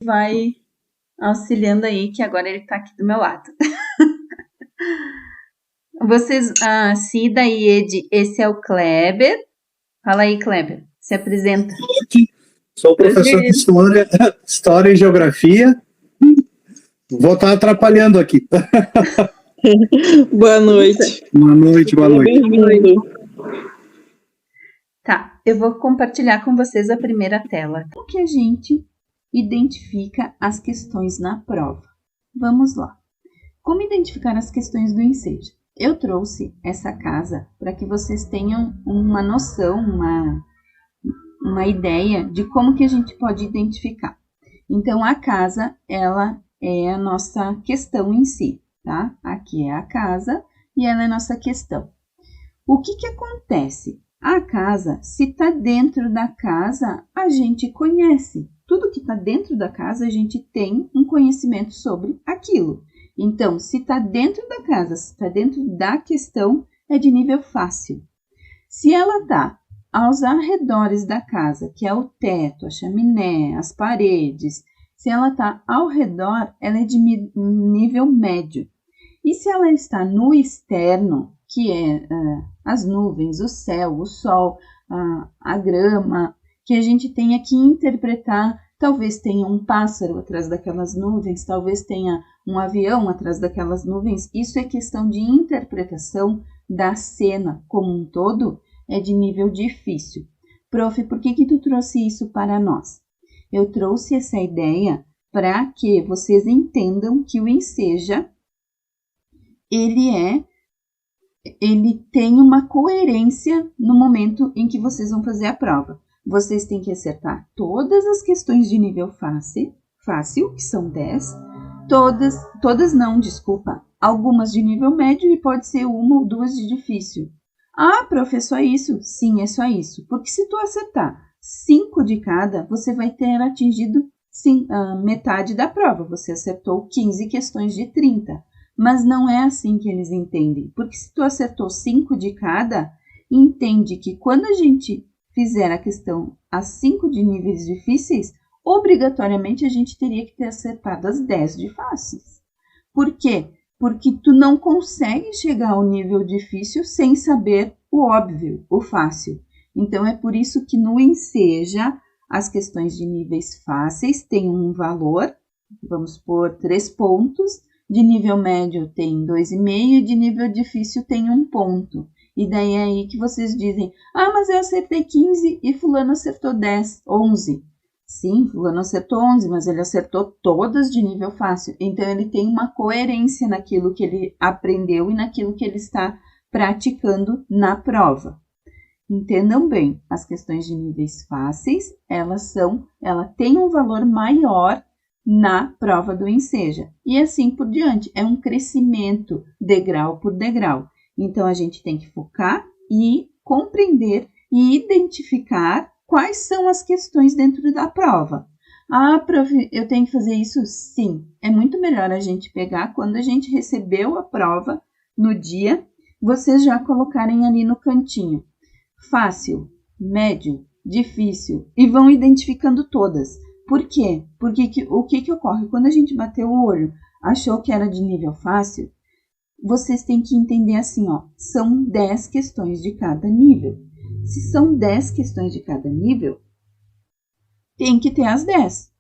vai auxiliando aí, que agora ele tá aqui do meu lado. Vocês, Cida e Ed, esse é o Kleber. Fala aí, Kleber, se apresenta. Sou professor de História e Geografia. Vou estar atrapalhando aqui. Boa noite. Boa noite. Bem-vindo. Tá, eu vou compartilhar com vocês a primeira tela. Como que a gente identifica as questões na prova? Vamos lá. Como identificar as questões do ensejo? Eu trouxe essa casa para que vocês tenham uma noção, uma ideia de como que a gente pode identificar. Então, a casa, ela é a nossa questão em si, tá? Aqui é a casa e ela é a nossa questão. O que que acontece? A casa, se está dentro da casa, a gente conhece. Tudo que está dentro da casa, a gente tem um conhecimento sobre aquilo. Então, se está dentro da casa, se está dentro da questão, é de nível fácil. Se ela está aos arredores da casa, que é o teto, a chaminé, as paredes, se ela está ao redor, ela é de nível médio. E se ela está no externo, que é as nuvens, o céu, o sol, a grama, que a gente tenha que interpretar, talvez tenha um pássaro atrás daquelas nuvens, talvez tenha um avião atrás daquelas nuvens, isso é questão de interpretação da cena como um todo, é de nível difícil. Prof, por que tu trouxe isso para nós? Eu trouxe essa ideia para que vocês entendam que o Enseja, ele tem uma coerência no momento em que vocês vão fazer a prova. Vocês têm que acertar todas as questões de nível fácil, que são 10, todas não, desculpa, algumas de nível médio e pode ser uma ou duas de difícil. Prof, é só isso? Sim, é só isso. Porque se tu acertar 5 de cada, você vai ter atingido metade da prova. Você acertou 15 questões de 30. Mas não é assim que eles entendem. Porque se tu acertou 5 de cada, entende que quando a gente fizer a questão a 5 de níveis difíceis, obrigatoriamente a gente teria que ter acertado as 10 de fáceis. Por quê? Porque tu não consegue chegar ao nível difícil sem saber o óbvio, o fácil. Então, é por isso que no Enseja, as questões de níveis fáceis têm um valor, vamos pôr 3 pontos, de nível médio tem 2,5 e de nível difícil tem 1 ponto. E daí é aí que vocês dizem, mas eu acertei 15 e fulano acertou 10, 11. Sim, fulano acertou 11, mas ele acertou todas de nível fácil. Então, ele tem uma coerência naquilo que ele aprendeu e naquilo que ele está praticando na prova. Entendam bem, as questões de níveis fáceis, ela tem um valor maior na prova do Enseja. E assim por diante, é um crescimento degrau por degrau. Então, a gente tem que focar e compreender e identificar quais são as questões dentro da prova. Prof, eu tenho que fazer isso? Sim. É muito melhor a gente pegar quando a gente recebeu a prova no dia, vocês já colocarem ali no cantinho. Fácil, médio, difícil e vão identificando todas. Por quê? Porque o que ocorre? Quando a gente bateu o olho, achou que era de nível fácil, vocês têm que entender assim, são 10 questões de cada nível. Se são 10 questões de cada nível, tem que ter as 10.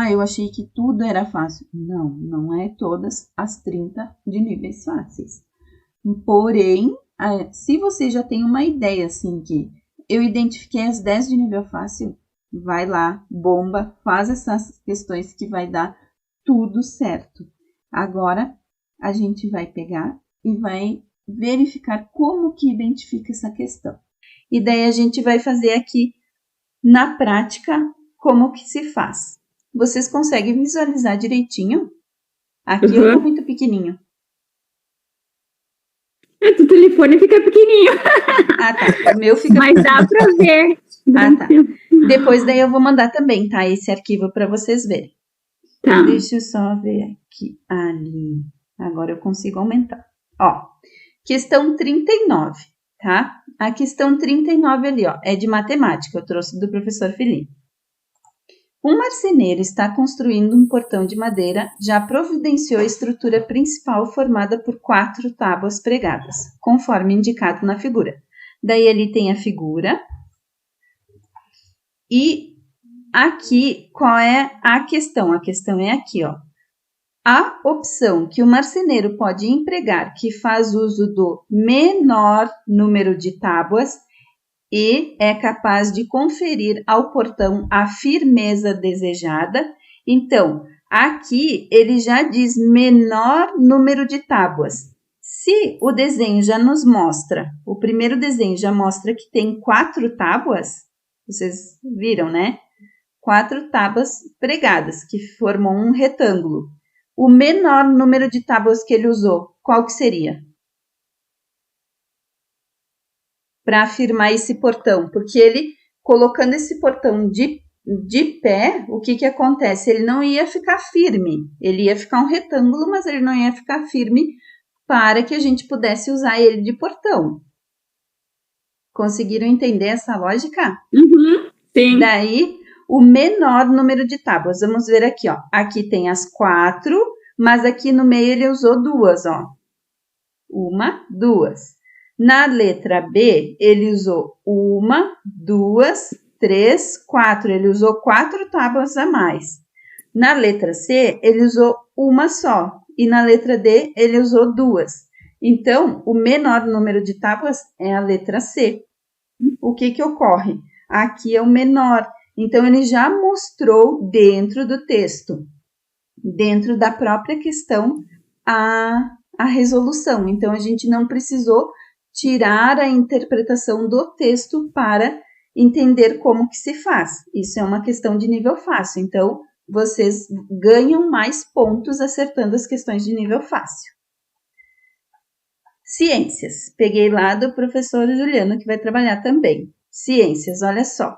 Eu achei que tudo era fácil. Não é todas as 30 de níveis fáceis. Porém, se você já tem uma ideia assim que eu identifiquei as 10 de nível fácil, vai lá, bomba, faz essas questões que vai dar tudo certo. Agora, a gente vai pegar e vai verificar como que identifica essa questão. E daí a gente vai fazer aqui, na prática, como que se faz. Vocês conseguem visualizar direitinho? Aqui eu estou muito pequenininho. O telefone fica pequenininho. Tá. O meu fica Mas dá para ver. Tá. Depois daí eu vou mandar também, tá? Esse arquivo para vocês verem. Tá. Deixa eu só ver aqui. Ali. Agora eu consigo aumentar. Questão 39, tá? A questão 39 ali, é de matemática. Eu trouxe do professor Felipe. Um marceneiro está construindo um portão de madeira, já providenciou a estrutura principal formada por 4 tábuas pregadas, conforme indicado na figura. Daí ele tem a figura. E aqui, qual é a questão? A questão é aqui, ó. A opção que o marceneiro pode empregar, que faz uso do menor número de tábuas e é capaz de conferir ao portão a firmeza desejada. Então, aqui ele já diz menor número de tábuas. Se o desenho já nos mostra, o primeiro desenho já mostra que tem 4 tábuas, vocês viram, né? 4 tábuas pregadas, que formam um retângulo. O menor número de tábuas que ele usou, qual que seria? Para afirmar esse portão, porque ele, colocando esse portão de pé, o que acontece? Ele não ia ficar firme, ele ia ficar um retângulo, mas ele não ia ficar firme para que a gente pudesse usar ele de portão. Conseguiram entender essa lógica? Uhum, sim. Daí, o menor número de tábuas. Vamos ver aqui, ó. Aqui tem as 4, mas aqui no meio ele usou 2, ó. 1, 2. Na letra B, ele usou 1, 2, 3, 4. Ele usou 4 tábuas a mais. Na letra C, ele usou uma só. E na letra D, ele usou 2. Então, o menor número de tábuas é a letra C. O que ocorre? Aqui é o menor. Então, ele já mostrou dentro do texto, dentro da própria questão, a resolução. Então, a gente não precisou tirar a interpretação do texto para entender como que se faz. Isso é uma questão de nível fácil. Então, vocês ganham mais pontos acertando as questões de nível fácil. Ciências. Peguei lá do professor Juliano, que vai trabalhar também. Ciências, olha só.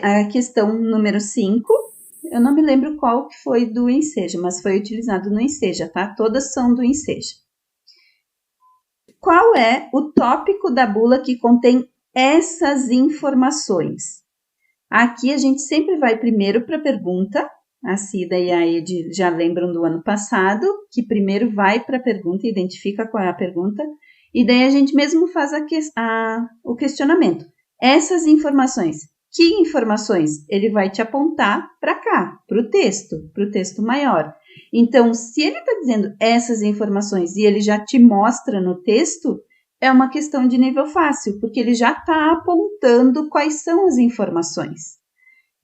A questão número 5, eu não me lembro qual que foi do Enseja, mas foi utilizado no Enseja, tá? Todas são do Enseja. Qual é o tópico da bula que contém essas informações? Aqui a gente sempre vai primeiro para a pergunta. A Cida e a Ed já lembram do ano passado, que primeiro vai para a pergunta, identifica qual é a pergunta, e daí a gente mesmo faz o questionamento. Essas informações, que informações? Ele vai te apontar para cá, para o texto maior. Então, se ele está dizendo essas informações e ele já te mostra no texto, é uma questão de nível fácil, porque ele já está apontando quais são as informações.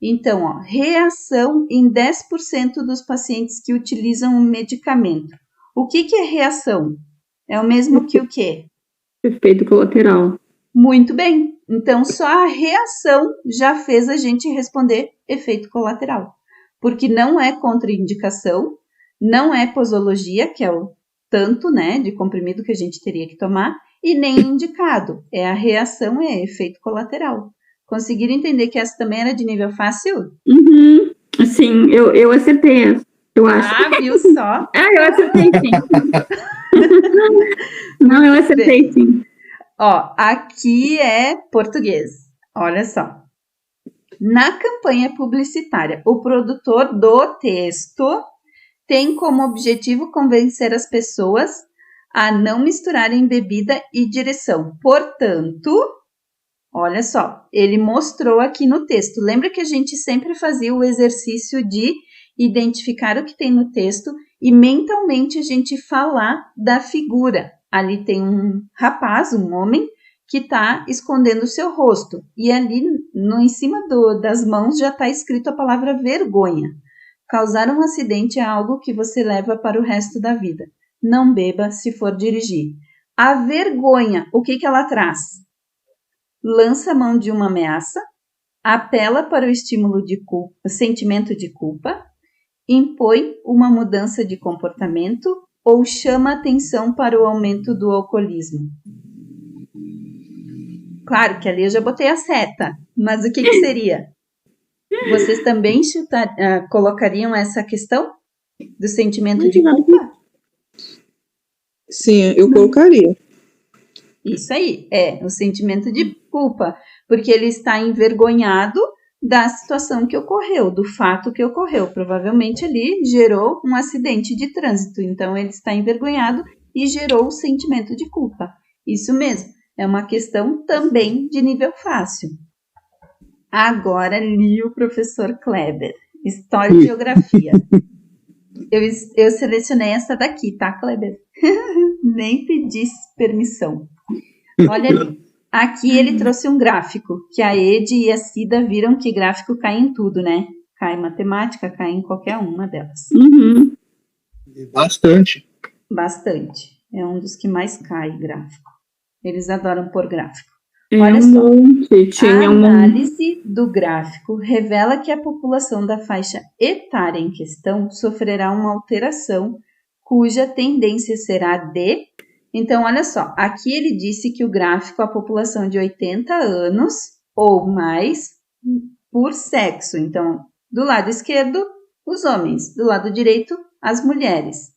Então, ó, reação em 10% dos pacientes que utilizam um medicamento. O que é reação? É o mesmo que o quê? Efeito colateral. Muito bem. Então, só a reação já fez a gente responder efeito colateral. Porque não é contraindicação, não é posologia, que é o tanto, né, de comprimido que a gente teria que tomar, e nem indicado. É a reação, é efeito colateral. Conseguiram entender que essa também era de nível fácil? Uhum. Sim, eu acertei essa, eu acho. Ah, viu só? Eu acertei sim. Não, eu acertei sim. Ó, aqui é português. Olha só. Na campanha publicitária, o produtor do texto tem como objetivo convencer as pessoas a não misturarem bebida e direção. Portanto, olha só, ele mostrou aqui no texto. Lembra que a gente sempre fazia o exercício de identificar o que tem no texto e mentalmente a gente falar da figura. Ali tem um rapaz, um homem, que está escondendo o seu rosto. E ali, em cima das mãos, já está escrito a palavra vergonha. Causar um acidente é algo que você leva para o resto da vida. Não beba se for dirigir. A vergonha, o que ela traz? Lança a mão de uma ameaça, apela para o estímulo de culpa, o sentimento de culpa, impõe uma mudança de comportamento ou chama atenção para o aumento do alcoolismo. Claro que ali eu já botei a seta, mas o que seria? Vocês também colocariam essa questão do sentimento de culpa? Sim, eu colocaria. Isso aí, o sentimento de culpa, porque ele está envergonhado da situação que ocorreu, do fato que ocorreu. Provavelmente ali gerou um acidente de trânsito, então ele está envergonhado e gerou o sentimento de culpa. Isso mesmo, é uma questão também de nível fácil. Agora li o professor Kleber, História e Geografia. Eu selecionei essa daqui, tá, Kleber? Nem pedi permissão. Olha ali. Aqui ele trouxe um gráfico, que a Ed e a Cida viram que gráfico cai em tudo, né? Cai em matemática, cai em qualquer uma delas. Uhum. Bastante. Bastante. É um dos que mais cai gráfico. Eles adoram pôr gráfico. É Olha um só. monte. A Tinha um monte. análise do gráfico revela que a população da faixa etária em questão sofrerá uma alteração cuja tendência será de... Então, olha só, aqui ele disse que o gráfico, a população de 80 anos ou mais por sexo. Então, do lado esquerdo, os homens, do lado direito, as mulheres.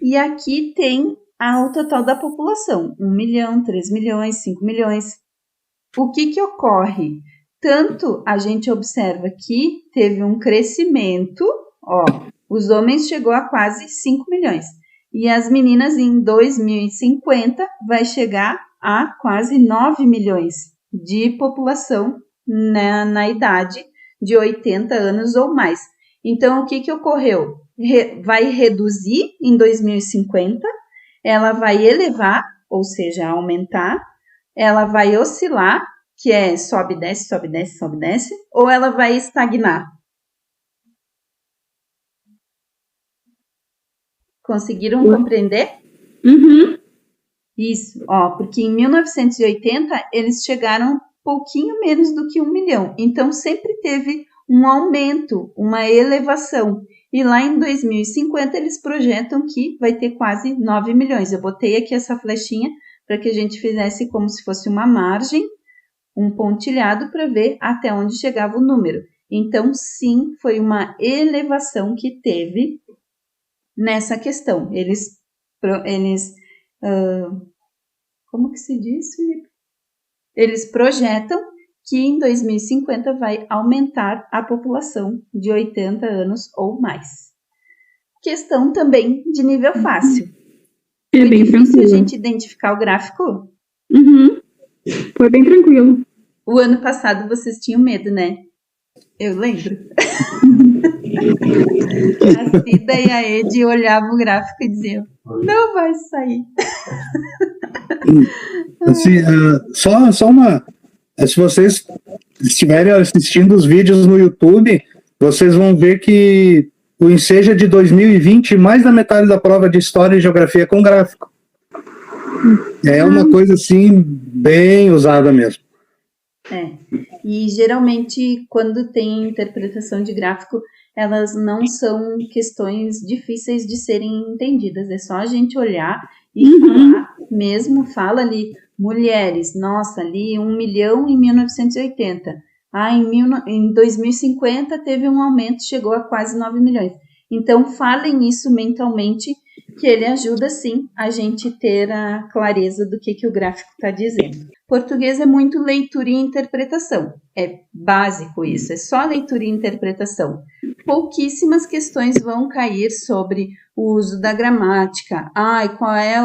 E aqui tem o total da população, 1 milhão, 3 milhões, 5 milhões. O que ocorre? Tanto a gente observa que teve um crescimento, os homens chegou a quase 5 milhões. E as meninas em 2050 vai chegar a quase 9 milhões de população na idade de 80 anos ou mais. Então, o que ocorreu? Vai reduzir em 2050, ela vai elevar, ou seja, aumentar, ela vai oscilar, que é sobe, desce, sobe, desce, sobe, desce, ou ela vai estagnar? Conseguiram compreender? Uhum. Isso, porque em 1980 eles chegaram pouquinho menos do que 1 milhão. Então sempre teve um aumento, uma elevação. E lá em 2050 eles projetam que vai ter quase 9 milhões. Eu botei aqui essa flechinha para que a gente fizesse como se fosse uma margem, um pontilhado para ver até onde chegava o número. Então sim, foi uma elevação que teve nessa questão. Eles como que se diz, Felipe? Eles projetam que em 2050 vai aumentar a população de 80 anos ou mais. Questão também de nível fácil. Foi bem difícil tranquilo. a gente identificar o gráfico? Uhum. Foi bem tranquilo. O ano passado vocês tinham medo, né? Eu lembro. A Cida e a Ed olhavam o gráfico e diziam, não vai sair. Assim, só uma... Se vocês estiverem assistindo os vídeos no YouTube, vocês vão ver que o Enseja de 2020, mais da metade da prova de História e Geografia é com gráfico. É uma coisa, assim, bem usada mesmo. E geralmente, quando tem interpretação de gráfico, elas não são questões difíceis de serem entendidas. É só a gente olhar e falar mesmo. Fala ali, mulheres, nossa, ali 1 milhão em 1980. Em 2050 teve um aumento, chegou a quase 9 milhões. Então, falem isso mentalmente, que ele ajuda, sim, a gente ter a clareza do que o gráfico está dizendo. Português é muito leitura e interpretação. É básico isso, é só leitura e interpretação. Pouquíssimas questões vão cair sobre o uso da gramática. Qual é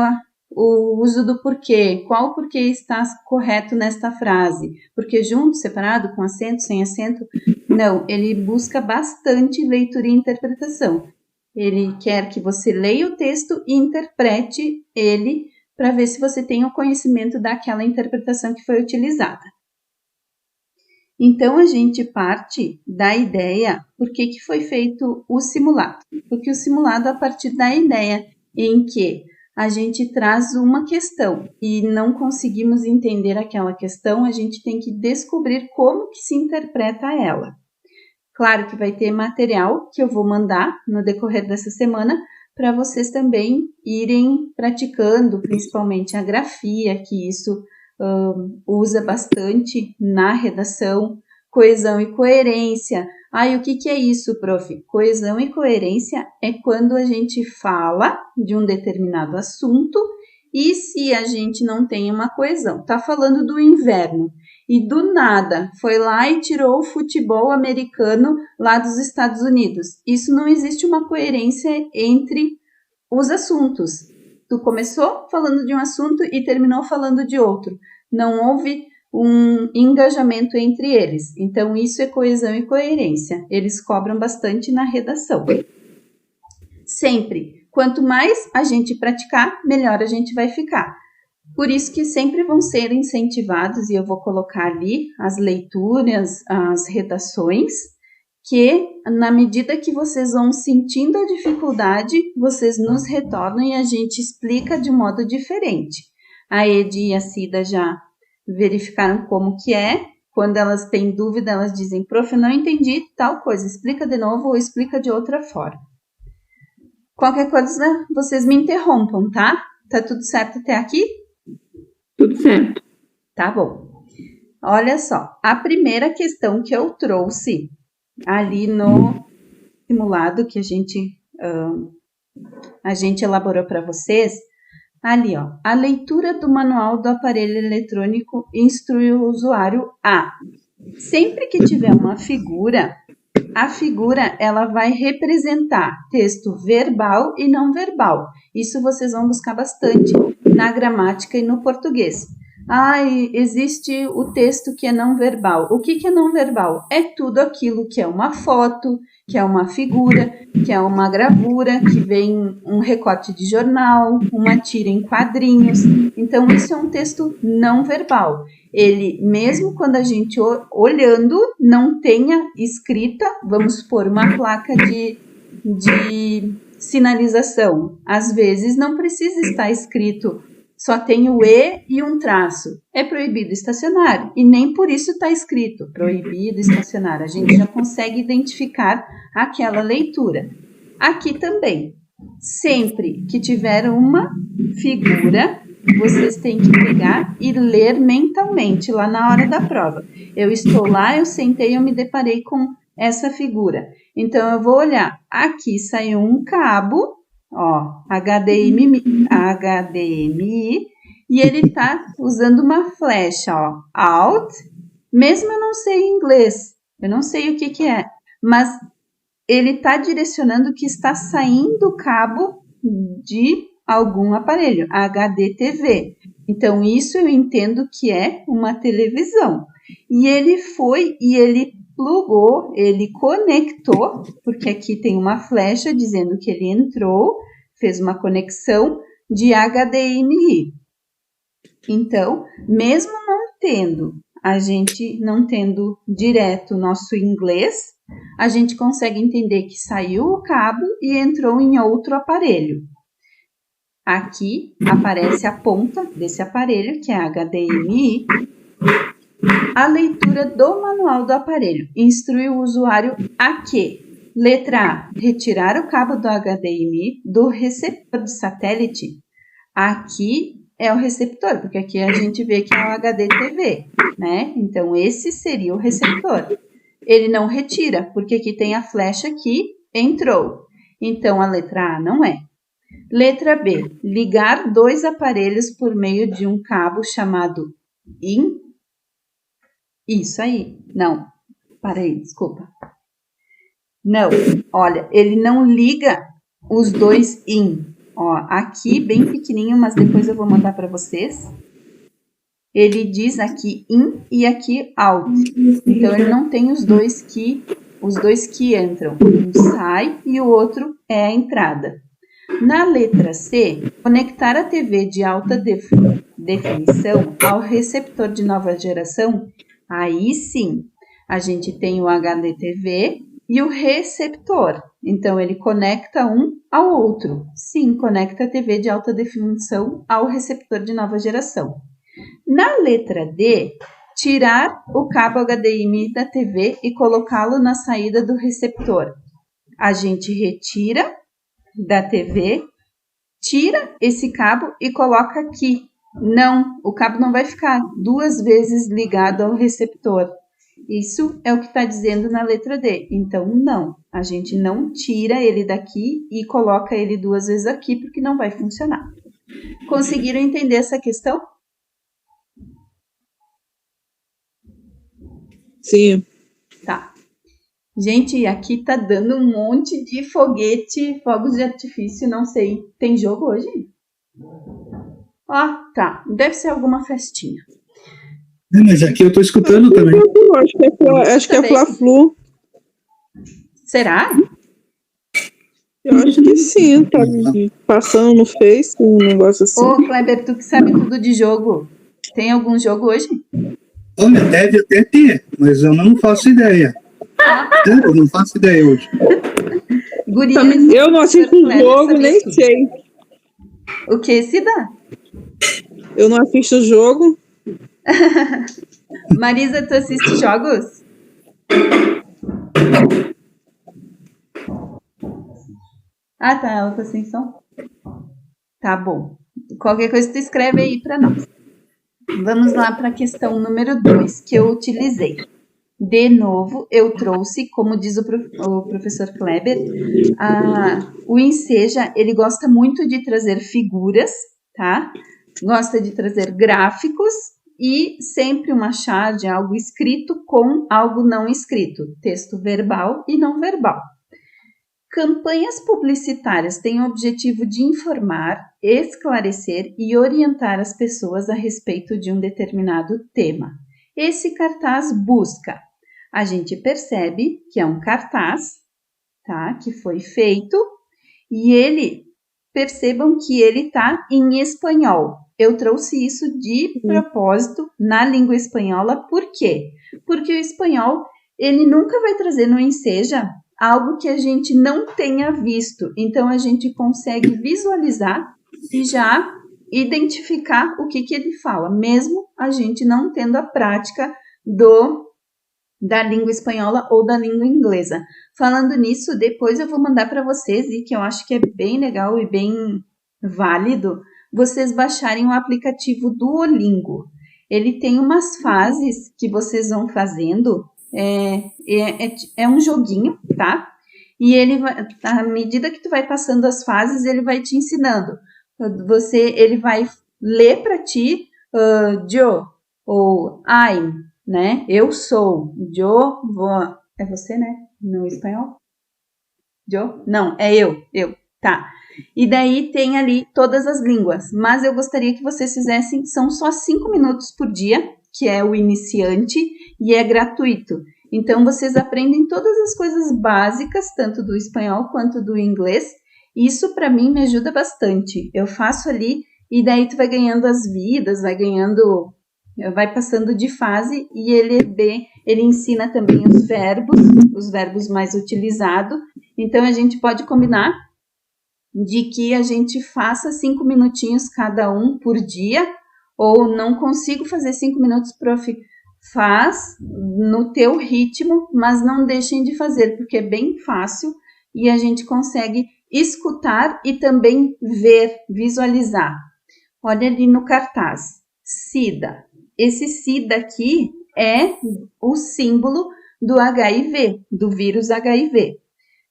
o uso do porquê? Qual o porquê está correto nesta frase? Porque junto, separado, com acento, sem acento? Não, ele busca bastante leitura e interpretação. Ele quer que você leia o texto e interprete ele para ver se você tem o conhecimento daquela interpretação que foi utilizada. Então, a gente parte da ideia, por que foi feito o simulado? Porque o simulado, a partir da ideia em que a gente traz uma questão e não conseguimos entender aquela questão, a gente tem que descobrir como que se interpreta ela. Claro que vai ter material que eu vou mandar no decorrer dessa semana para vocês também irem praticando, principalmente a grafia, que isso usa bastante na redação, coesão e coerência. O que é isso, prof? Coesão e coerência é quando a gente fala de um determinado assunto e se a gente não tem uma coesão. Está falando do inverno e do nada foi lá e tirou o futebol americano lá dos Estados Unidos. Isso não existe uma coerência entre os assuntos. Tu começou falando de um assunto e terminou falando de outro. Não houve um engajamento entre eles. Então, isso é coesão e coerência. Eles cobram bastante na redação. Sempre. Quanto mais a gente praticar, melhor a gente vai ficar. Por isso que sempre vão ser incentivados, e eu vou colocar ali as leituras, as redações, que na medida que vocês vão sentindo a dificuldade, vocês nos retornam e a gente explica de modo diferente. A Edi e a Cida já verificaram como que é. Quando elas têm dúvida, elas dizem, prof, eu não entendi tal coisa, explica de novo ou explica de outra forma. Qualquer coisa, vocês me interrompam, tá? Tá tudo certo até aqui? Tudo certo. Tá bom. Olha só, a primeira questão que eu trouxe ali no simulado que a gente elaborou para vocês, ali, ó, a leitura do manual do aparelho eletrônico instrui o usuário a, sempre que tiver uma figura, a figura ela vai representar texto verbal e não verbal. Isso vocês vão buscar bastante na gramática e no português. Existe o texto que é não verbal. O que é não verbal? É tudo aquilo que é uma foto, que é uma figura, que é uma gravura, que vem um recorte de jornal, uma tira em quadrinhos. Então, isso é um texto não verbal. Ele, mesmo quando a gente olhando, não tenha escrita, vamos supor, uma placa de sinalização. Às vezes, não precisa estar escrito, só tem o E e um traço. É proibido estacionar. E nem por isso está escrito proibido estacionar. A gente já consegue identificar aquela leitura. Aqui também. Sempre que tiver uma figura, vocês têm que pegar e ler mentalmente lá na hora da prova. Eu estou lá, eu sentei, eu me deparei com essa figura. Então, eu vou olhar. Aqui saiu um cabo, ó, HDMI, e ele está usando uma flecha, ó, Alt. Mesmo eu não sei inglês, eu não sei o que é, mas ele está direcionando que está saindo cabo de algum aparelho, HDTV. Então, isso eu entendo que é uma televisão. E ele foi e ele plugou, ele conectou, porque aqui tem uma flecha dizendo que ele entrou, fez uma conexão de HDMI. Então, mesmo a gente não tendo direto o nosso inglês, a gente consegue entender que saiu o cabo e entrou em outro aparelho. Aqui aparece a ponta desse aparelho, que é HDMI. A leitura do manual do aparelho instrui o usuário a que? Letra A, retirar o cabo do HDMI do receptor de satélite. Aqui é o receptor, porque aqui a gente vê que é o HDTV, né? Então, esse seria o receptor. Ele não retira, porque aqui tem a flecha que entrou. Então, a letra A não é. Letra B, ligar dois aparelhos por meio de um cabo chamado IN. Isso aí. Não. Parei, desculpa. Não. Olha, ele não liga os dois IN. Ó, aqui bem pequenininho, mas depois eu vou mandar para vocês. Ele diz aqui IN e aqui OUT. Então, ele não tem os dois que entram. Um sai e o outro é a entrada. Na letra C, conectar a TV de alta definição ao receptor de nova geração. Aí sim, a gente tem o HDTV e o receptor. Então, ele conecta um ao outro. Sim, conecta a TV de alta definição ao receptor de nova geração. Na letra D, tirar o cabo HDMI da TV e colocá-lo na saída do receptor. A gente retira da TV, tira esse cabo e coloca aqui. Não, o cabo não vai ficar duas vezes ligado ao receptor. Isso é o que está dizendo na letra D. Então, não, a gente não tira ele daqui e coloca ele duas vezes aqui, porque não vai funcionar. Conseguiram entender essa questão? Sim. Tá. Gente, aqui tá dando um monte de foguete, fogos de artifício, não sei. Tem jogo hoje? Ó, tá. Deve ser alguma festinha. Mas aqui eu tô escutando também. Acho que é Fla-Flu. Será? Eu acho que sim, tá passando no Face um negócio assim. Ô, Kleber, tu que sabe tudo de jogo. Tem algum jogo hoje? Olha, deve até ter, mas eu não faço ideia. Eu não faço ideia hoje. Gurias, Eu não assisto o Kleber jogo, sabia nem tudo. sei. O que se dá? Eu não assisto o jogo. Marisa, tu assiste jogos? Ah, tá, ela tá sem som. Tá bom. Qualquer coisa tu escreve aí pra nós. Vamos lá para a questão número 2 que eu utilizei. De novo, eu trouxe, como diz o professor Kleber, o Enseja, ele gosta muito de trazer figuras, tá? Gosta de trazer gráficos e sempre uma charge, algo escrito com algo não escrito, texto verbal e não verbal. Campanhas publicitárias têm o objetivo de informar, esclarecer e orientar as pessoas a respeito de um determinado tema. Esse cartaz busca. A gente percebe que é um cartaz, tá? Que foi feito e percebam que ele está em espanhol. Eu trouxe isso de propósito na língua espanhola. Por quê? Porque o espanhol, ele nunca vai trazer no Enseja algo que a gente não tenha visto. Então, a gente consegue visualizar e já identificar o que ele fala, mesmo a gente não tendo a prática da língua espanhola ou da língua inglesa. Falando nisso, depois eu vou mandar para vocês, e que eu acho que é bem legal e bem válido, vocês baixarem o aplicativo Duolingo. Ele tem umas fases que vocês vão fazendo. É um joguinho, tá? E ele vai, à medida que tu vai passando as fases, ele vai te ensinando. Ele vai ler para ti yo ou I'm, né? Eu sou. Yo vou. É você, né? No espanhol? Yo? Não, é eu. Tá. E daí tem ali todas as línguas. Mas eu gostaria que vocês fizessem, são só 5 minutos por dia, que é o iniciante, e é gratuito. Então, vocês aprendem todas as coisas básicas, tanto do espanhol quanto do inglês. Isso, para mim, me ajuda bastante. Eu faço ali, e daí tu vai ganhando as vidas, vai passando de fase, e ele ensina também os verbos mais utilizados. Então, a gente pode combinar de que a gente faça 5 minutinhos cada um por dia, ou não consigo fazer 5 minutos, prof. Faz no teu ritmo, mas não deixem de fazer, porque é bem fácil e a gente consegue escutar e também ver, visualizar. Olha ali no cartaz, SIDA. Esse SIDA aqui é o símbolo do HIV, do vírus HIV.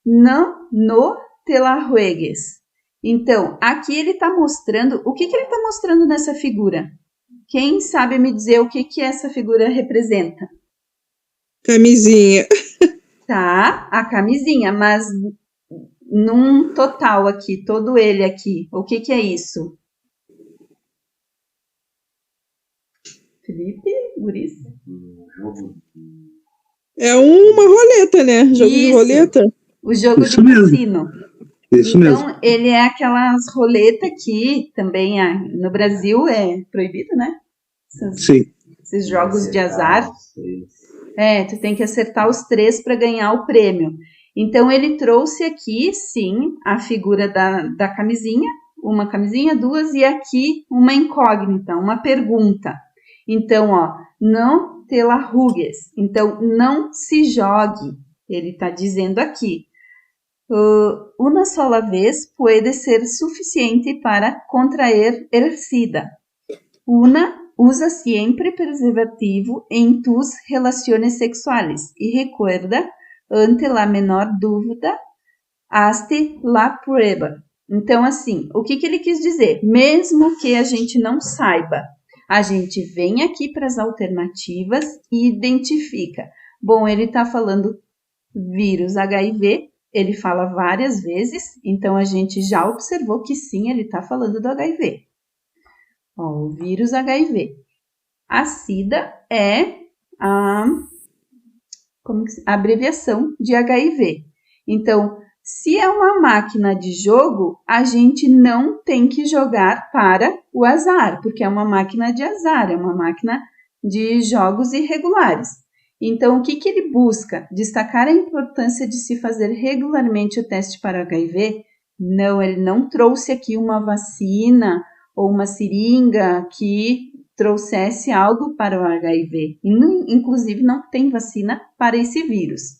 No te la juegues. Então, aqui ele está mostrando, o que ele está mostrando nessa figura? Quem sabe me dizer o que essa figura representa? Camisinha. Tá, a camisinha, mas num total aqui, todo ele aqui, o que é isso? Felipe, Guris? É uma roleta, né? Jogo de roleta. O jogo Isso de mesmo. cassino. Isso então, mesmo. ele é aquelas roletas que também no Brasil é proibido, né? Sim. Esses jogos de azar. Tu tem que acertar os 3 para ganhar o prêmio. Então, ele trouxe aqui, sim, a figura da camisinha. Uma camisinha, 2, e aqui uma incógnita, uma pergunta. Então, não te la jugues. Então, não se jogue. Ele está dizendo aqui. Una sola vez puede ser suficiente para contraer el SIDA. Usa siempre preservativo en tus relaciones sexuales y recuerda, ante la menor dúvida, hazte la prueba. Então, assim, o que ele quis dizer? Mesmo que a gente não saiba, A gente vem aqui para as alternativas e identifica. Bom, ele está falando vírus HIV, ele fala várias vezes, então a gente já observou que sim, ele está falando do HIV. Ó, o vírus HIV. A SIDA é a abreviação de HIV. Então, se é uma máquina de jogo, a gente não tem que jogar para o azar, porque é uma máquina de azar, é uma máquina de jogos irregulares. Então, o que ele busca? Destacar a importância de se fazer regularmente o teste para HIV? Não, ele não trouxe aqui uma vacina ou uma seringa que trouxesse algo para o HIV. Inclusive, não tem vacina para esse vírus.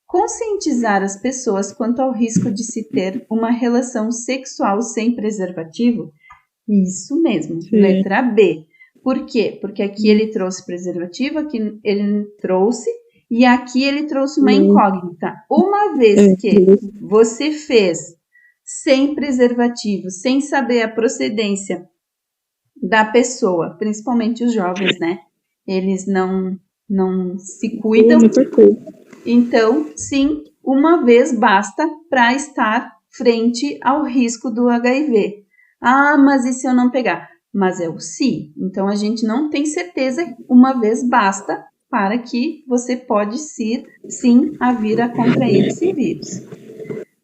Conscientizar as pessoas quanto ao risco de se ter uma relação sexual sem preservativo? Isso mesmo, Sim. letra B. Por quê? Porque aqui ele trouxe preservativo, aqui ele trouxe, e aqui ele trouxe uma incógnita. Uma vez que você fez sem preservativo, sem saber a procedência da pessoa, principalmente os jovens, né? Eles não se cuidam. Então, sim, uma vez basta para estar frente ao risco do HIV. Ah, mas e se eu não pegar? Mas é o se. Então, a gente não tem certeza, uma vez basta para que você pode sim vir a contrair esse vírus.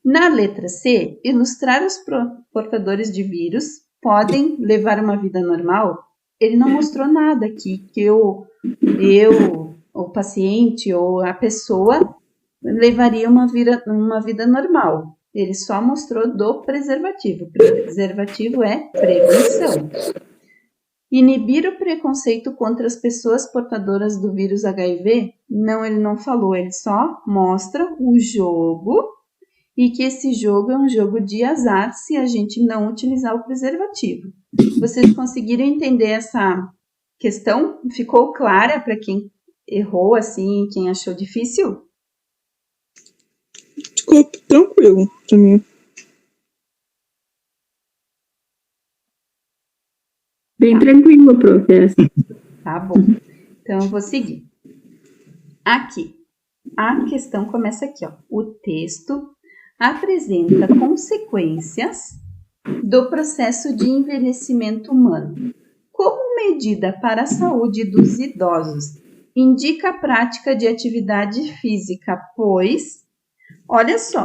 Na letra C, ilustrar os portadores de vírus podem levar uma vida normal. Ele não mostrou nada aqui que eu, o paciente ou a pessoa levaria uma vida normal. Ele só mostrou do preservativo. Preservativo é prevenção. Inibir o preconceito contra as pessoas portadoras do vírus HIV? Não, ele não falou. Ele só mostra o jogo e que esse jogo é um jogo de azar se a gente não utilizar o preservativo. Vocês conseguiram entender essa questão? Ficou clara para quem errou, assim, quem achou difícil? Ficou tranquilo para mim. Bem tranquilo, professor. Tá bom. Então, eu vou seguir. Aqui. A questão começa aqui, ó. O texto apresenta consequências do processo de envelhecimento humano. Como medida para a saúde dos idosos, indica a prática de atividade física, pois, olha só,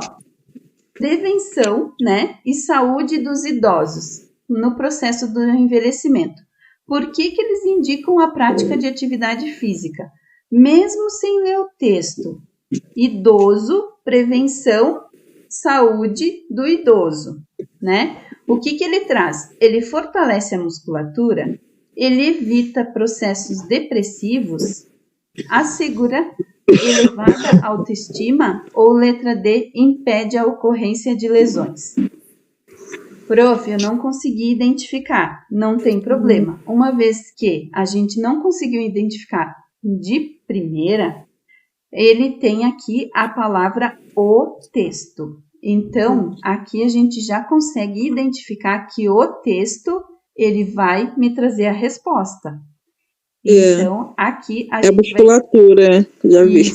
prevenção, né, e saúde dos idosos no processo do envelhecimento. Por que eles indicam a prática de atividade física? Mesmo sem ler o texto, idoso, prevenção, saúde do idoso, né? O que ele traz? Ele fortalece a musculatura, ele evita processos depressivos, assegura elevada autoestima ou letra D, impede a ocorrência de lesões. Prof, eu não consegui identificar, não tem problema. Uma vez que a gente não conseguiu identificar de primeira, ele tem aqui a palavra o texto. Então, aqui a gente já consegue identificar que o texto, ele vai me trazer a resposta. Então, aqui a gente a musculatura, já vi.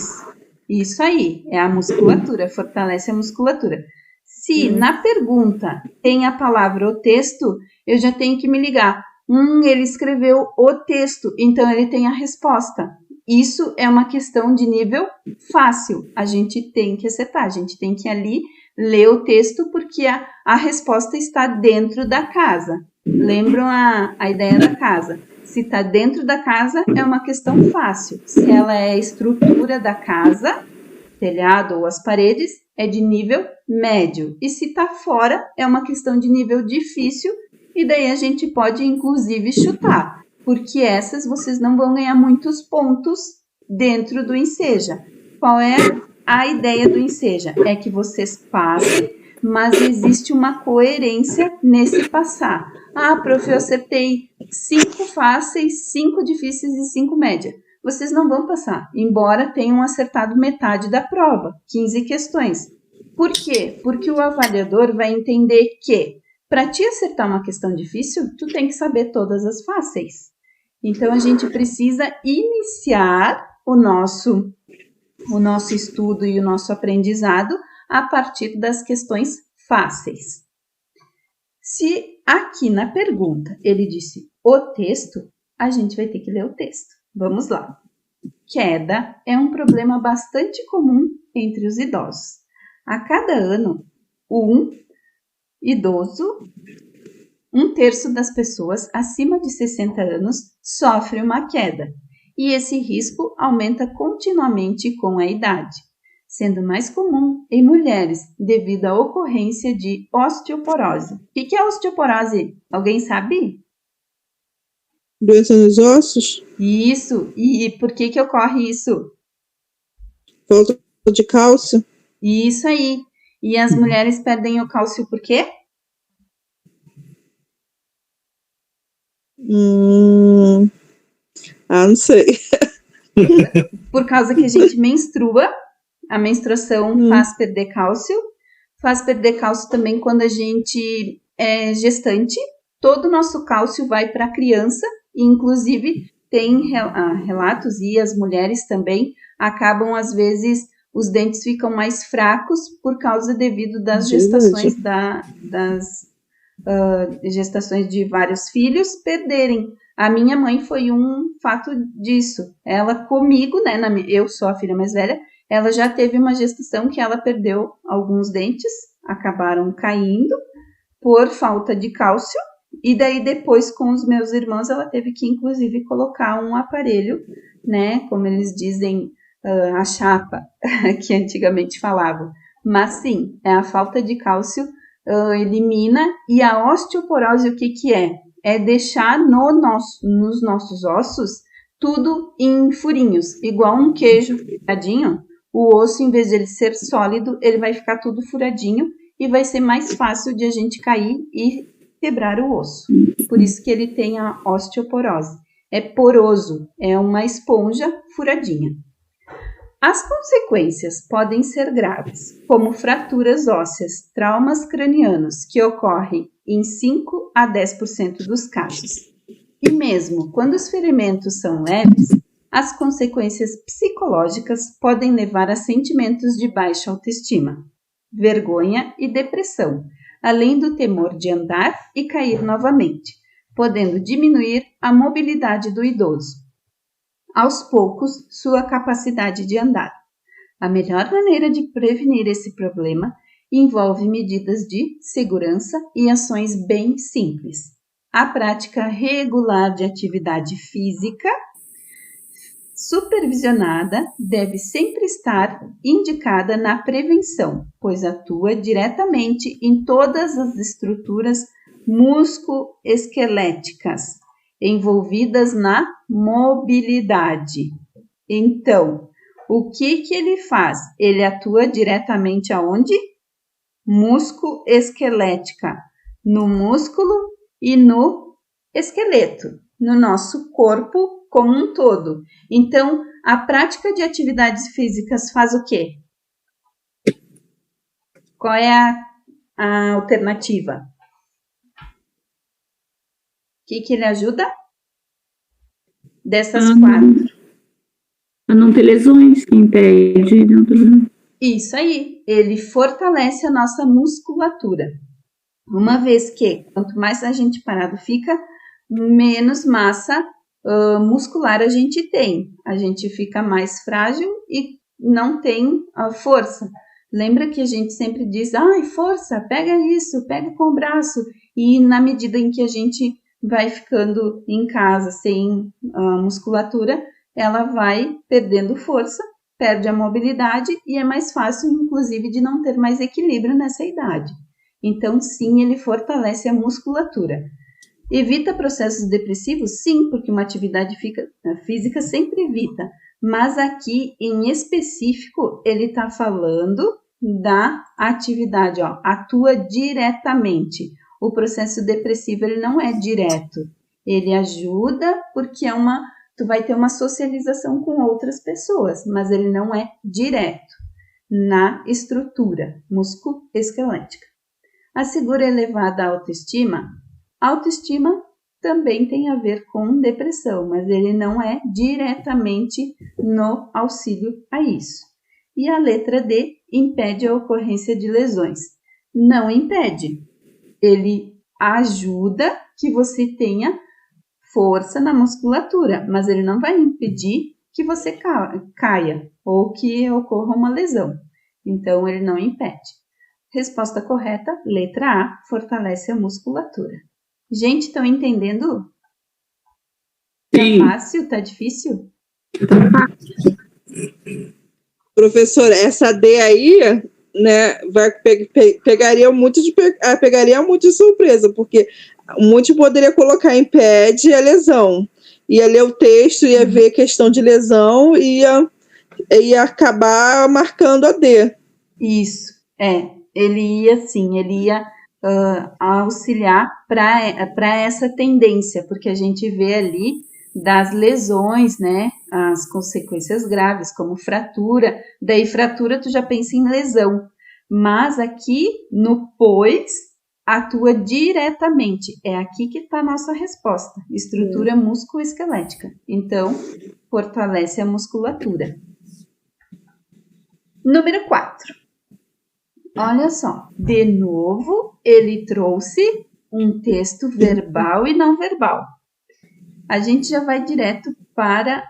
Isso aí, é a musculatura, fortalece a musculatura. Se na pergunta tem a palavra o texto, eu já tenho que me ligar. Ele escreveu o texto, então ele tem a resposta. Isso é uma questão de nível fácil. A gente tem que acertar, a gente tem que ali ler o texto porque a resposta está dentro da casa. Lembram a ideia da casa? Se está dentro da casa, é uma questão fácil. Se ela é a estrutura da casa, telhado ou as paredes, é de nível médio. E se está fora, é uma questão de nível difícil, e daí a gente pode, inclusive, chutar, porque essas vocês não vão ganhar muitos pontos dentro do Enseja. Qual é a ideia do Enseja? É que vocês passem, mas existe uma coerência nesse passar. Ah, prof, eu acertei 5 fáceis, 5 difíceis e 5 média. Vocês não vão passar, embora tenham acertado metade da prova, 15 questões. Por quê? Porque o avaliador vai entender que, para te acertar uma questão difícil, tu tem que saber todas as fáceis. Então, a gente precisa iniciar o nosso estudo e o nosso aprendizado a partir das questões fáceis. Se aqui na pergunta ele disse o texto, a gente vai ter que ler o texto. Vamos lá. Queda é um problema bastante comum entre os idosos. A cada ano, um terço das pessoas acima de 60 anos sofre uma queda, e esse risco aumenta continuamente com a idade, sendo mais comum em mulheres devido à ocorrência de osteoporose. O que é osteoporose? Alguém sabe? Doença nos ossos? Isso. E por que ocorre isso? Falta de cálcio? Isso aí. E as mulheres perdem o cálcio por quê? Não sei. Por causa que a gente menstrua. A menstruação faz perder cálcio. Faz perder cálcio também quando a gente é gestante. Todo o nosso cálcio vai para a criança. E, inclusive, tem relatos, e as mulheres também acabam, às vezes, os dentes ficam mais fracos por causa devido das gestações, gestações de vários filhos perderem. A minha mãe foi um fato disso. Ela comigo, né? Eu sou a filha mais velha, ela já teve uma gestação que ela perdeu alguns dentes, acabaram caindo por falta de cálcio. E daí depois com os meus irmãos ela teve que inclusive colocar um aparelho, né, como eles dizem, a chapa, que antigamente falavam. Mas sim, a falta de cálcio elimina, e a osteoporose o que é? É deixar nos nossos ossos tudo em furinhos, igual um queijo furadinho. O osso, em vez de ele ser sólido, ele vai ficar tudo furadinho e vai ser mais fácil de a gente cair e quebrar o osso. Por isso que ele tem a osteoporose. É poroso, é uma esponja furadinha. As consequências podem ser graves, como fraturas ósseas, traumas cranianos, que ocorrem em 5 a 10% dos casos. E mesmo quando os ferimentos são leves, as consequências psicológicas podem levar a sentimentos de baixa autoestima, vergonha e depressão, além do temor de andar e cair novamente, podendo diminuir a mobilidade do idoso. Aos poucos, sua capacidade de andar. A melhor maneira de prevenir esse problema envolve medidas de segurança e ações bem simples. A prática regular de atividade física supervisionada deve sempre estar indicada na prevenção, pois atua diretamente em todas as estruturas musculoesqueléticas envolvidas na mobilidade. Então, o que ele faz? Ele atua diretamente aonde? Musculoesquelética, no músculo e no esqueleto, no nosso corpo como um todo. Então, a prática de atividades físicas faz o quê? Qual é a alternativa? O que ele ajuda? Dessas quatro. A não ter lesões, que impede. Isso aí. Ele fortalece a nossa musculatura. Uma vez que, quanto mais a gente parado fica, menos massa muscular a gente tem. A gente fica mais frágil e não tem força. Lembra que a gente sempre diz, força, pega isso, pega com o braço. E na medida em que a gente vai ficando em casa sem musculatura, ela vai perdendo força, perde a mobilidade e é mais fácil, inclusive, de não ter mais equilíbrio nessa idade. Então, sim, ele fortalece a musculatura. Evita processos depressivos? Sim, porque uma atividade física sempre evita. Mas aqui, em específico, ele está falando da atividade, atua diretamente. O processo depressivo ele não é direto. Ele ajuda porque tu vai ter uma socialização com outras pessoas, mas ele não é direto na estrutura musculoesquelética. Assegura elevada autoestima. Autoestima também tem a ver com depressão, mas ele não é diretamente no auxílio a isso. E a letra D impede a ocorrência de lesões. Não impede. Ele ajuda que você tenha força na musculatura, mas ele não vai impedir que você caia ou que ocorra uma lesão. Então, ele não impede. Resposta correta, letra A, fortalece a musculatura. Gente, estão entendendo? Tá fácil? Tá difícil? Professora, essa D aí, né, pegaria muito de surpresa, porque muitos poderia colocar impede a lesão. Ia ler o texto, ia ver questão de lesão e ia acabar marcando a D. Isso, ele ia auxiliar para essa tendência, porque a gente vê ali das lesões, né, as consequências graves, como fratura, daí fratura tu já pensa em lesão, mas aqui no pois atua diretamente, é aqui que está a nossa resposta, estrutura musculoesquelética, então fortalece a musculatura. Número 4. Olha só, de novo, ele trouxe um texto verbal e não verbal. A gente já vai direto para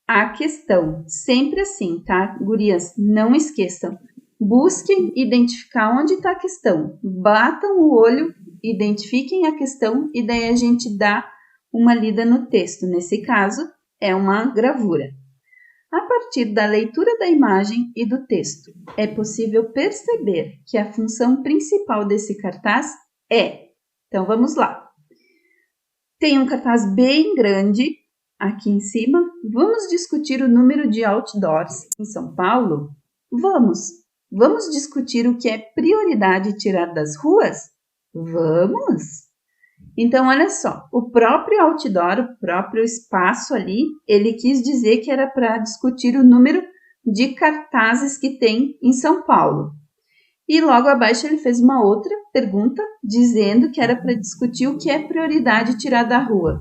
a questão. Sempre assim, tá, gurias? Não esqueçam. Busquem identificar onde está a questão. Batam o olho, identifiquem a questão e daí a gente dá uma lida no texto. Nesse caso, é uma gravura. A partir da leitura da imagem e do texto, é possível perceber que a função principal desse cartaz é... Então, vamos lá. Tem um cartaz bem grande aqui em cima. Vamos discutir o número de outdoors em São Paulo? Vamos. Vamos discutir o que é prioridade tirar das ruas? Vamos. Então, olha só, o próprio outdoor, o próprio espaço ali, ele quis dizer que era para discutir o número de cartazes que tem em São Paulo. E logo abaixo ele fez uma outra pergunta, dizendo que era para discutir o que é prioridade tirar da rua.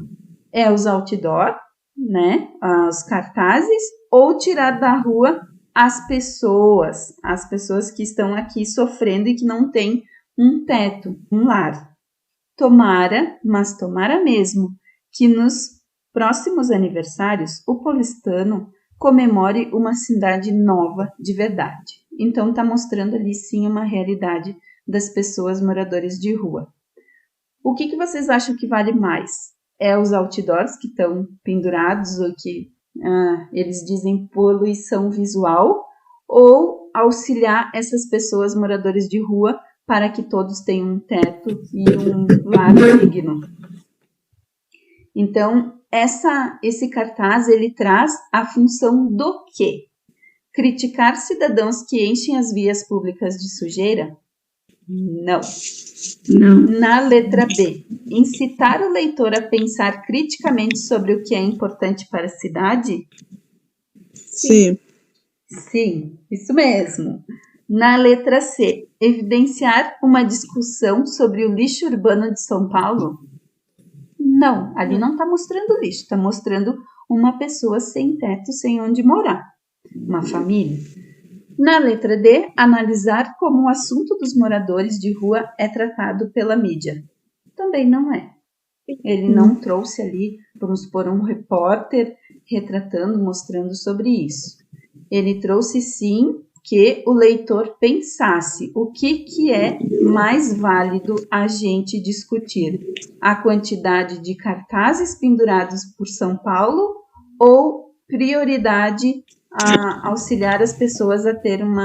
É os outdoor, né, os cartazes, ou tirar da rua as pessoas que estão aqui sofrendo e que não têm um teto, um lar. Tomara, mas tomara mesmo, que nos próximos aniversários o paulistano comemore uma cidade nova de verdade. Então está mostrando ali sim uma realidade das pessoas moradores de rua. O que vocês acham que vale mais? É os outdoors que estão pendurados ou que eles dizem poluição visual, ou auxiliar essas pessoas moradores de rua para que todos tenham um teto e um lar digno? Então, esse cartaz, ele traz a função do quê? Criticar cidadãos que enchem as vias públicas de sujeira? Não. Na letra B, incitar o leitor a pensar criticamente sobre o que é importante para a cidade? Sim. Sim, isso mesmo. Na letra C, evidenciar uma discussão sobre o lixo urbano de São Paulo? Não, ali não está mostrando lixo, está mostrando uma pessoa sem teto, sem onde morar, uma família. Na letra D, analisar como o assunto dos moradores de rua é tratado pela mídia. Também não é. Ele não trouxe ali, vamos supor, um repórter retratando, mostrando sobre isso. Ele trouxe sim que o leitor pensasse o que é mais válido a gente discutir. A quantidade de cartazes pendurados por São Paulo ou prioridade a auxiliar as pessoas a ter um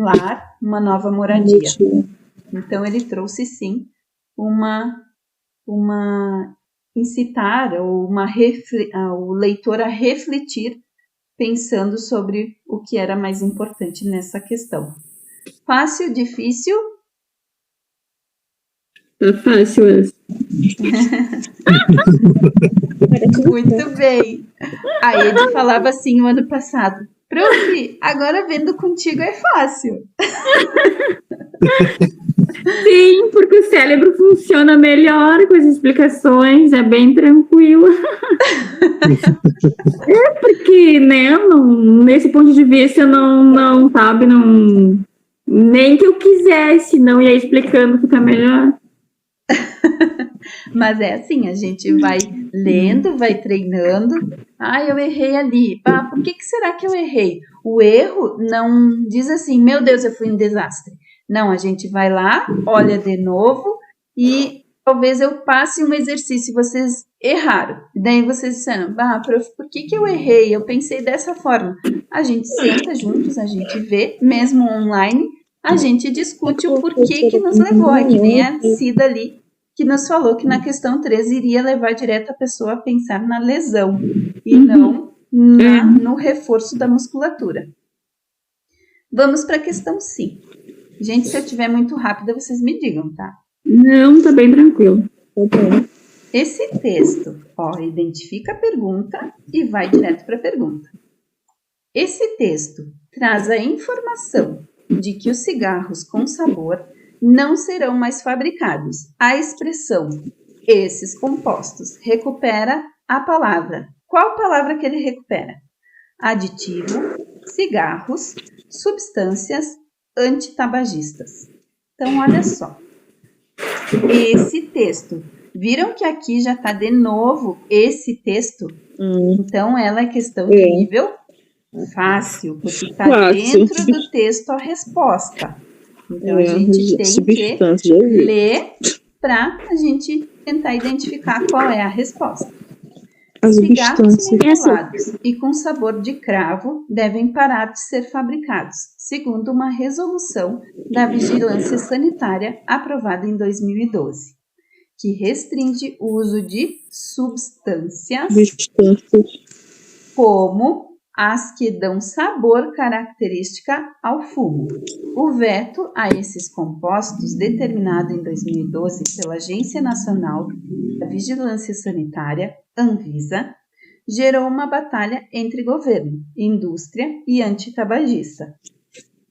lar, uma nova moradia. Então, ele trouxe sim incitar ou o leitor a refletir pensando sobre o que era mais importante nessa questão. Fácil, difícil? Tá fácil essa. Muito bem. A Edi falava assim o ano passado: Prof, agora vendo contigo é fácil. Sim, porque o cérebro funciona melhor com as explicações, é bem tranquilo. Porque, né, nesse ponto de vista, não, sabe, não... Nem que eu quisesse, não ia explicando, fica melhor. Mas é assim, a gente vai lendo, vai treinando. Ah, eu errei ali. Ah, por que será que eu errei? O erro não diz assim, meu Deus, eu fui um desastre. Não, a gente vai lá, olha de novo e talvez eu passe um exercício, vocês erraram. Daí vocês disseram, prof, por que eu errei? Eu pensei dessa forma. A gente senta juntos, a gente vê, mesmo online, a gente discute o porquê que nos levou. É que nem a Cida ali, que nos falou que na questão 3 iria levar direto a pessoa a pensar na lesão e não no reforço da musculatura. Vamos para a questão 5. Gente, se eu estiver muito rápida, vocês me digam, tá? Não, tá bem tranquilo. Esse texto, identifica a pergunta e vai direto para a pergunta. Esse texto traz a informação de que os cigarros com sabor não serão mais fabricados. A expressão esses compostos recupera a palavra. Qual palavra que ele recupera? Aditivo, cigarros, substâncias antitabagistas. Então, olha só. Esse texto. Viram que aqui já está de novo esse texto? Então, ela é questão de nível fácil, porque está dentro do texto a resposta. Então, a gente tem que ler para a gente tentar identificar qual é a resposta. Cigarros mentolados e com sabor de cravo devem parar de ser fabricados, segundo uma resolução da Vigilância Sanitária aprovada em 2012, que restringe o uso de substâncias como as que dão sabor característica ao fumo. O veto a esses compostos, determinado em 2012 pela Agência Nacional da Vigilância Sanitária, Anvisa, gerou uma batalha entre governo, indústria e antitabagista.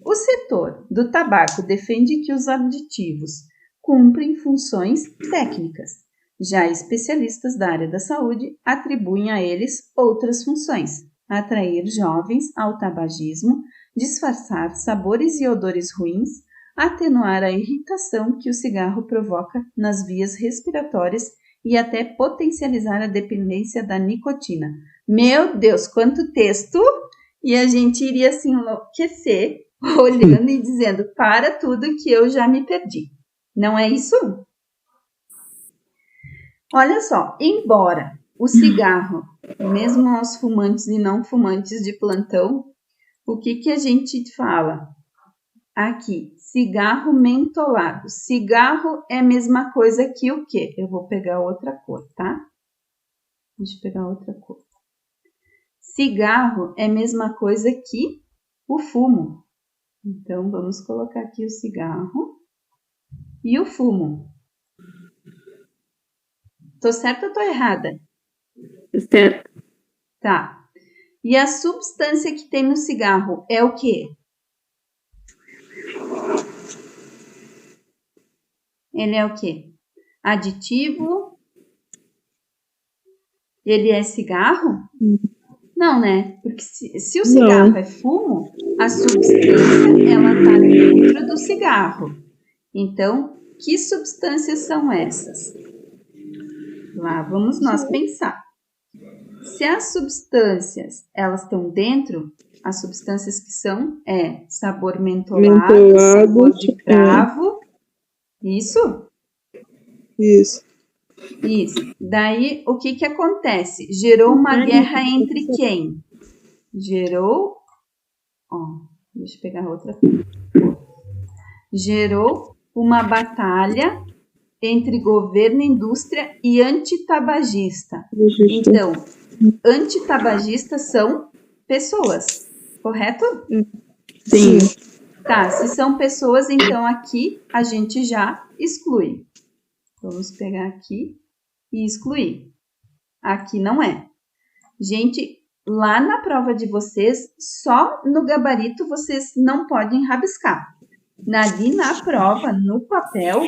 O setor do tabaco defende que os aditivos cumprem funções técnicas. Já especialistas da área da saúde atribuem a eles outras funções: atrair jovens ao tabagismo, disfarçar sabores e odores ruins, atenuar a irritação que o cigarro provoca nas vias respiratórias e até potencializar a dependência da nicotina. Meu Deus, quanto texto! E a gente iria assim enlouquecer, olhando e dizendo, para tudo que eu já me perdi. Não é isso? Olha só, embora o cigarro, mesmo aos fumantes e não fumantes de plantão, o que a gente fala? Aqui, cigarro mentolado. Cigarro é a mesma coisa que o quê? Eu vou pegar outra cor, tá? Deixa eu pegar outra cor. Cigarro é a mesma coisa que o fumo. Então, vamos colocar aqui o cigarro e o fumo. Tô certa ou tô errada? Certo. Tá. E a substância que tem no cigarro é o quê? Ele é o quê? Aditivo? Ele é cigarro? Não, né? Porque se o cigarro é fumo, a substância ela está dentro do cigarro. Então, que substâncias são essas? Lá vamos nós pensar. Se as substâncias elas estão dentro, as substâncias que são sabor mentolado, sabor de cravo. Isso? Isso. Daí, o que acontece? Gerou uma guerra entre quem? Gerou... deixa eu pegar outra coisa. Gerou uma batalha entre governo, indústria e antitabagista. Então, antitabagistas são pessoas, correto? Sim. Tá, se são pessoas, então aqui a gente já exclui. Vamos pegar aqui e excluir. Aqui não é. Gente, lá na prova de vocês, só no gabarito vocês não podem rabiscar. Ali na prova, no papel,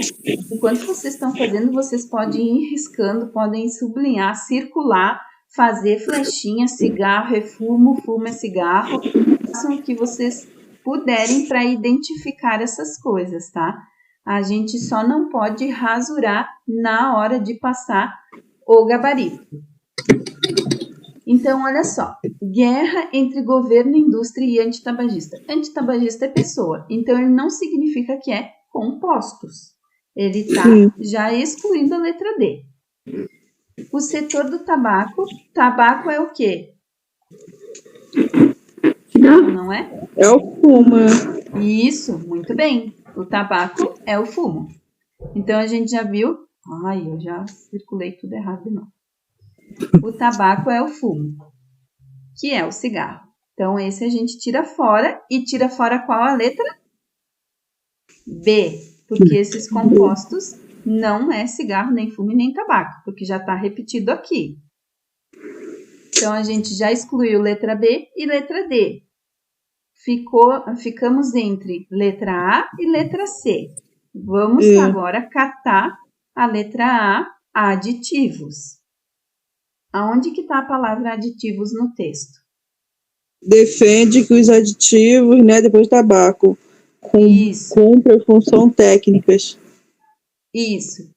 enquanto vocês estão fazendo, vocês podem ir riscando, podem sublinhar, circular, fazer flechinha, cigarro é fumo, fumo é cigarro. Façam o que vocês puderem para identificar essas coisas, tá? A gente só não pode rasurar na hora de passar o gabarito. Então, olha só, guerra entre governo, indústria e antitabagista. Antitabagista é pessoa, então ele não significa que é compostos. Ele está já excluindo a letra D. O setor do tabaco, tabaco é o quê? Não é? É o fumo. Isso, muito bem. O tabaco é o fumo. Então, a gente já viu... Ai, eu já circulei tudo errado de novo. O tabaco é o fumo, que é o cigarro. Então, esse a gente tira fora. E tira fora qual a letra? B. Porque esses compostos não é cigarro, nem fumo, nem tabaco. Porque já está repetido aqui. Então, a gente já excluiu letra B e letra D. Ficamos entre letra A e letra C. Vamos agora catar a letra A, aditivos. Aonde que está a palavra aditivos no texto? Defende que os aditivos, né, depois do tabaco, cumprem função técnicas. Isso.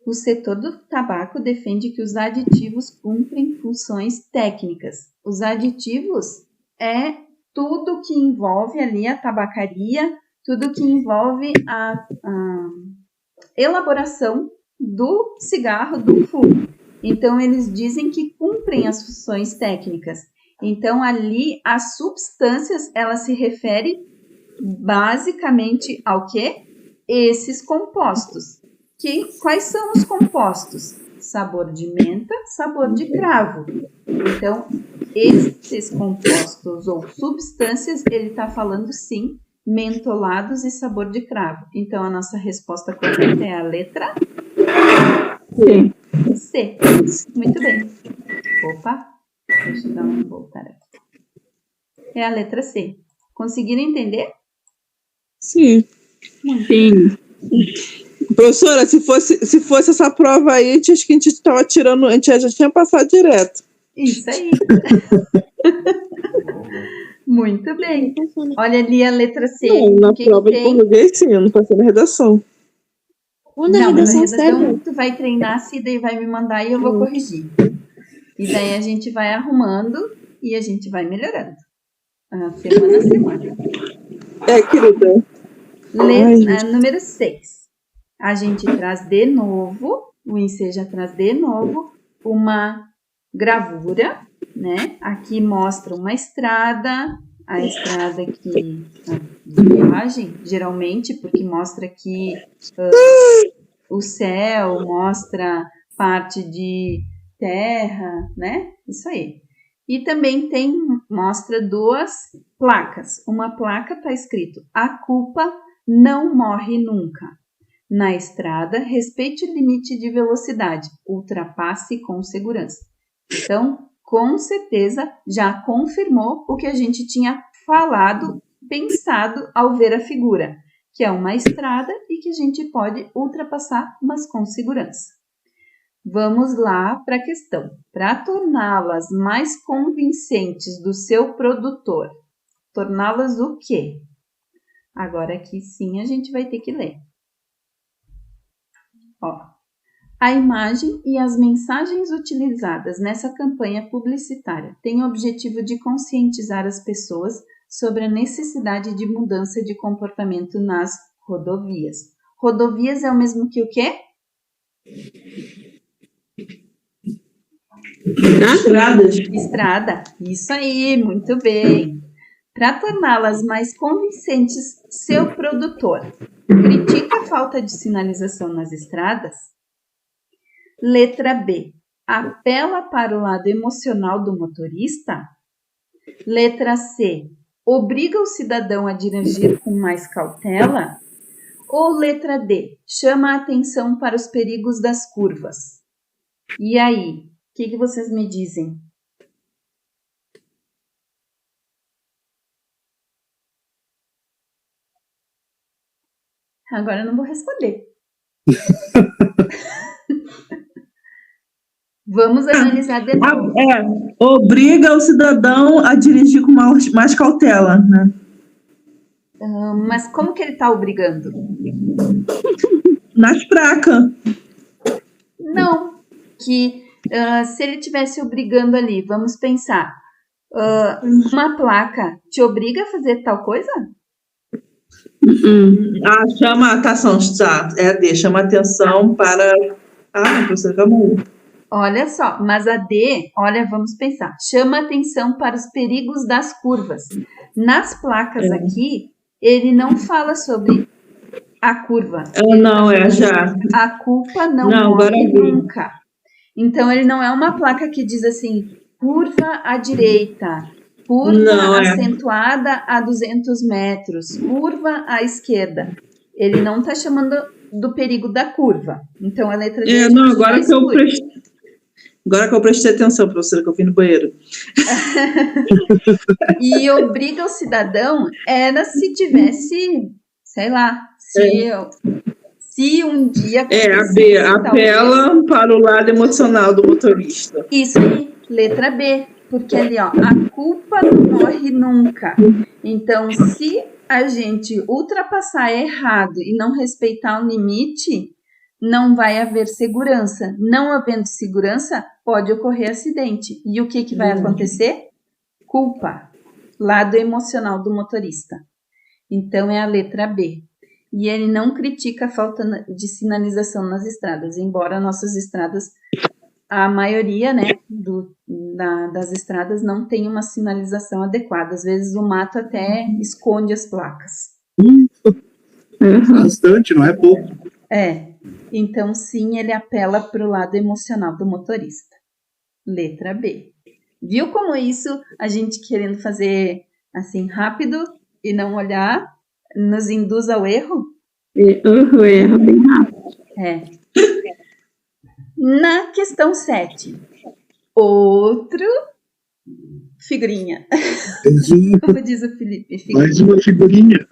O setor do tabaco defende que os aditivos cumprem funções técnicas. Os aditivos é tudo que envolve ali a tabacaria, tudo que envolve a elaboração do cigarro, do fumo. Então, eles dizem que cumprem as funções técnicas. Então, ali, as substâncias, ela se refere basicamente ao quê? Esses compostos. Quais são os compostos? Sabor de menta, sabor de cravo. Então, esses compostos ou substâncias, ele está falando, sim, mentolados e sabor de cravo. Então, a nossa resposta correta é a letra C. Muito bem. Opa, deixa eu dar uma voltar aqui. É a letra C. Conseguiram entender? Sim. Sim. Professora, se fosse essa prova aí, acho que a gente estava tirando, a gente já tinha passado direto. Isso aí. Muito bem. Olha ali a letra C. Não, na prova de português, sim, eu não passei na redação. Não, na redação tu vai treinar, se daí vai me mandar e eu vou corrigir. E daí a gente vai arrumando e a gente vai melhorando. Semana a semana. Querida. Número 6. A gente traz de novo, o Enseja traz de novo uma gravura, né? Aqui mostra uma estrada, a estrada aqui de viagem, geralmente, porque mostra aqui o céu, mostra parte de terra, né? Isso aí. E também mostra 2 placas. Uma placa está escrito: a culpa não morre nunca. Na estrada, respeite o limite de velocidade, ultrapasse com segurança. Então, com certeza, já confirmou o que a gente tinha falado, pensado ao ver a figura, que é uma estrada e que a gente pode ultrapassar, mas com segurança. Vamos lá para a questão. Para torná-las mais convincentes do seu produtor, torná-las o quê? Agora aqui sim a gente vai ter que ler. A imagem e as mensagens utilizadas nessa campanha publicitária têm o objetivo de conscientizar as pessoas sobre a necessidade de mudança de comportamento nas rodovias. Rodovias é o mesmo que o quê? Estrada. Isso aí, muito bem. Para torná-las mais convincentes, seu produtor critica a falta de sinalização nas estradas? Letra B. Apela para o lado emocional do motorista? Letra C. Obriga o cidadão a dirigir com mais cautela? Ou letra D. Chama a atenção para os perigos das curvas? E aí, o que vocês me dizem? Agora eu não vou responder. Vamos analisar depois. Obriga o cidadão a dirigir com mais cautela, né? Mas como que ele está obrigando? Nas placas. Não, que se ele estivesse obrigando ali, vamos pensar, uma placa te obriga a fazer tal coisa? Chama a atenção, chama atenção para... professor, acabou. Olha só, mas a D, vamos pensar, chama atenção para os perigos das curvas. Nas placas aqui, ele não fala sobre a curva. Já. A culpa não morre nunca. Então, ele não é uma placa que diz assim, curva à direita, curva acentuada a 200 metros, curva à esquerda. Ele não está chamando do perigo da curva. Então, a letra D Agora que eu prestei atenção, professora, que eu fui no banheiro. E obriga o cidadão era se tivesse, sei lá, se um dia... a B, apela para o lado emocional do motorista. Isso aí, letra B. Porque ali, a culpa não morre nunca. Então, se a gente ultrapassar errado e não respeitar o limite, não vai haver segurança. Não havendo segurança, pode ocorrer acidente. E o que vai acontecer? Culpa. Lado emocional do motorista. Então, é a letra B. E ele não critica a falta de sinalização nas estradas, embora nossas estradas, a maioria, né, das estradas não tem uma sinalização adequada. Às vezes o mato até esconde as placas. Bastante, não é pouco. Então sim, ele apela para o lado emocional do motorista. Letra B. Viu como isso, a gente querendo fazer assim rápido e não olhar, nos induz ao erro? Erro bem rápido. Na questão 7, outro figurinha. Como diz o Felipe, figurinha. Mais uma figurinha.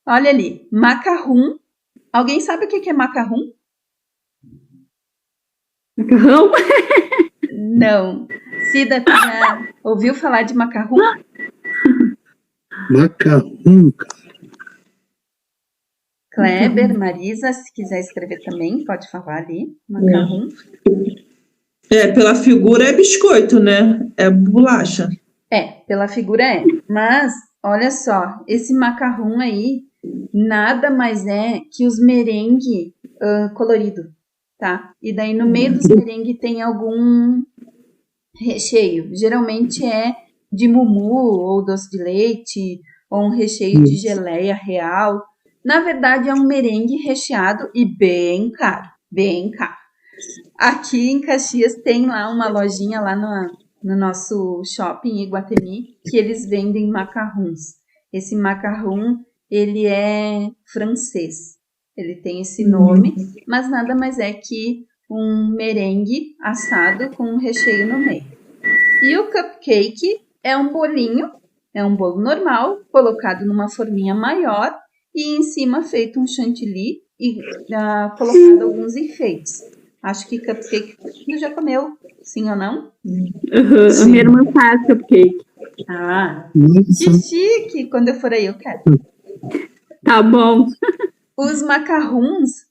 Olha ali, macarrão. Alguém sabe o que é macarrão? Macarrão? Não. Cida, tu já ouviu falar de macarrão? Macarrão. Kleber, Marisa, se quiser escrever também, pode falar ali. Macarrão. Pela figura é biscoito, né? É bolacha. Pela figura é. Mas, olha só, esse macarrão aí nada mais é que os merengue colorido, tá? E daí no meio dos merengue tem algum recheio. Geralmente é de mumu ou doce de leite ou um recheio de geleia real. Na verdade, é um merengue recheado e bem caro, bem caro. Aqui em Caxias tem lá uma lojinha lá no nosso shopping Iguatemi que eles vendem macarrons. Esse macarrão, ele é francês. Ele tem esse nome, mas nada mais é que um merengue assado com um recheio no meio. E o cupcake é um bolinho, é um bolo normal, colocado numa forminha maior e em cima feito um chantilly e colocado alguns enfeites. Acho que cupcake tu já comeu, sim ou não? A minha irmã faz cupcake. Que chique! Quando eu for aí eu quero. Tá bom. Os macarrons,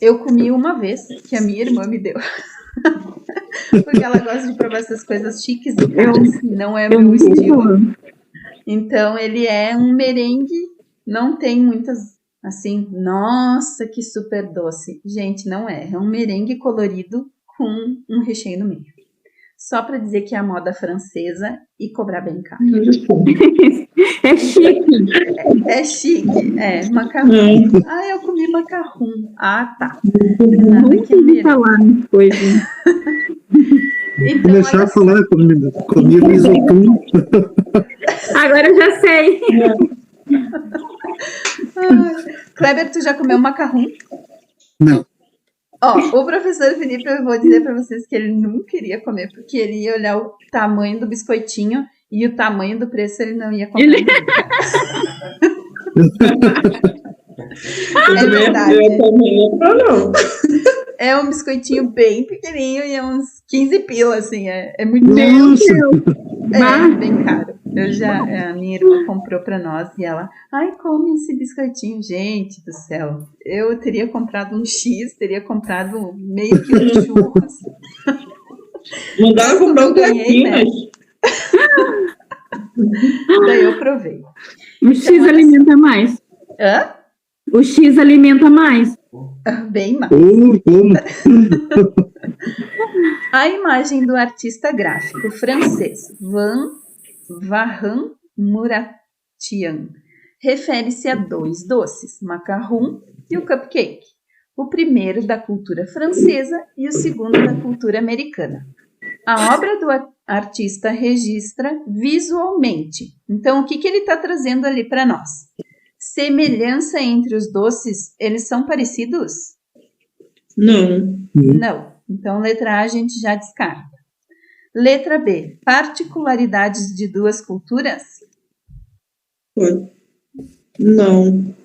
eu comi uma vez, que a minha irmã me deu. Porque ela gosta de provar essas coisas chiques e caras, não é meu estilo. Então, ele é um merengue, não tem muitas, assim, nossa, que super doce. Gente, não é. É um merengue colorido com um recheio no meio. Só para dizer que é a moda francesa e cobrar bem caro. É chique. É chique, macarrão. Eu comi macarrão. Tá. Nada que me falar coisa. Então, começar a falar comi risotto. Agora eu já sei. Kleber, tu já comeu macarrão? Não. O professor Felipe, eu vou dizer para vocês que ele não queria comer, porque ele ia olhar o tamanho do biscoitinho e o tamanho do preço ele não ia comprar. É verdade. Eu também não. É um biscoitinho bem pequenininho e é uns 15 pila, assim. É muito Nossa. É bem caro. A minha irmã comprou pra nós e ela, ai, come esse biscoitinho, gente do céu. Eu teria comprado um X, teria comprado meio quilo de churros. Mandaram comprar um ganhei, né? traquinas. Daí eu provei. O X alimenta mais. Hã? O X alimenta mais. Bem mais. Como? A imagem do artista gráfico francês Vahan Muratian refere-se a dois doces, macarrão e o cupcake. O primeiro da cultura francesa e o segundo da cultura americana. A obra do artista registra visualmente. Então, o que ele está trazendo ali para nós? Semelhança entre os doces, eles são parecidos? Não. Não. Então, letra A a gente já descarta. Letra B. Particularidades de duas culturas? Não.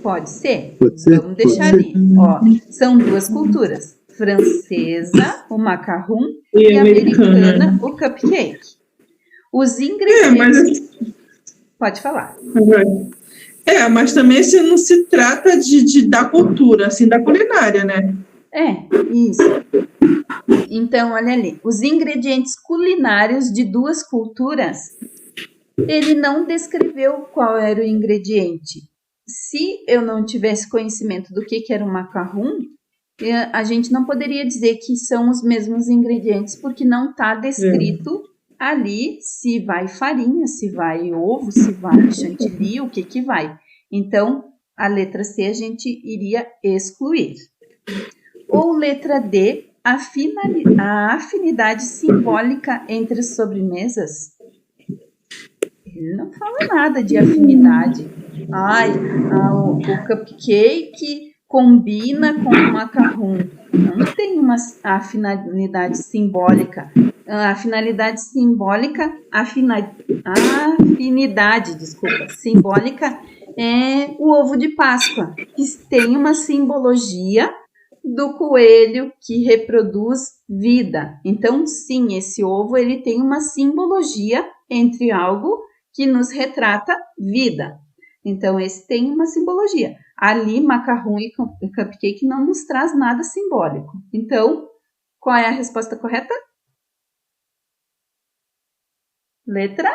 Pode ser. Pode ser. Vamos deixar ali. Ó, são duas culturas. Francesa, o macarrão, e americana, o cupcake. Os ingredientes... Pode falar. Mas também se não se trata da cultura, assim, da culinária, né? Isso. Então, olha ali. Os ingredientes culinários de duas culturas, ele não descreveu qual era o ingrediente. Se eu não tivesse conhecimento do que era o macarrão, a gente não poderia dizer que são os mesmos ingredientes, porque não está descrito ali se vai farinha, se vai ovo, se vai chantilly, o que vai. Então, a letra C a gente iria excluir. Ou letra D, a afinidade simbólica entre as sobremesas. Ele não fala nada de afinidade. O cupcake combina com o macarrão. Não tem uma afinidade simbólica. A finalidade simbólica, simbólica é o ovo de Páscoa, que tem uma simbologia do coelho que reproduz vida. Então, sim, esse ovo ele tem uma simbologia entre algo que nos retrata vida. Então, esse tem uma simbologia. Ali, macarrão e cupcake não nos traz nada simbólico. Então, qual é a resposta correta? Letra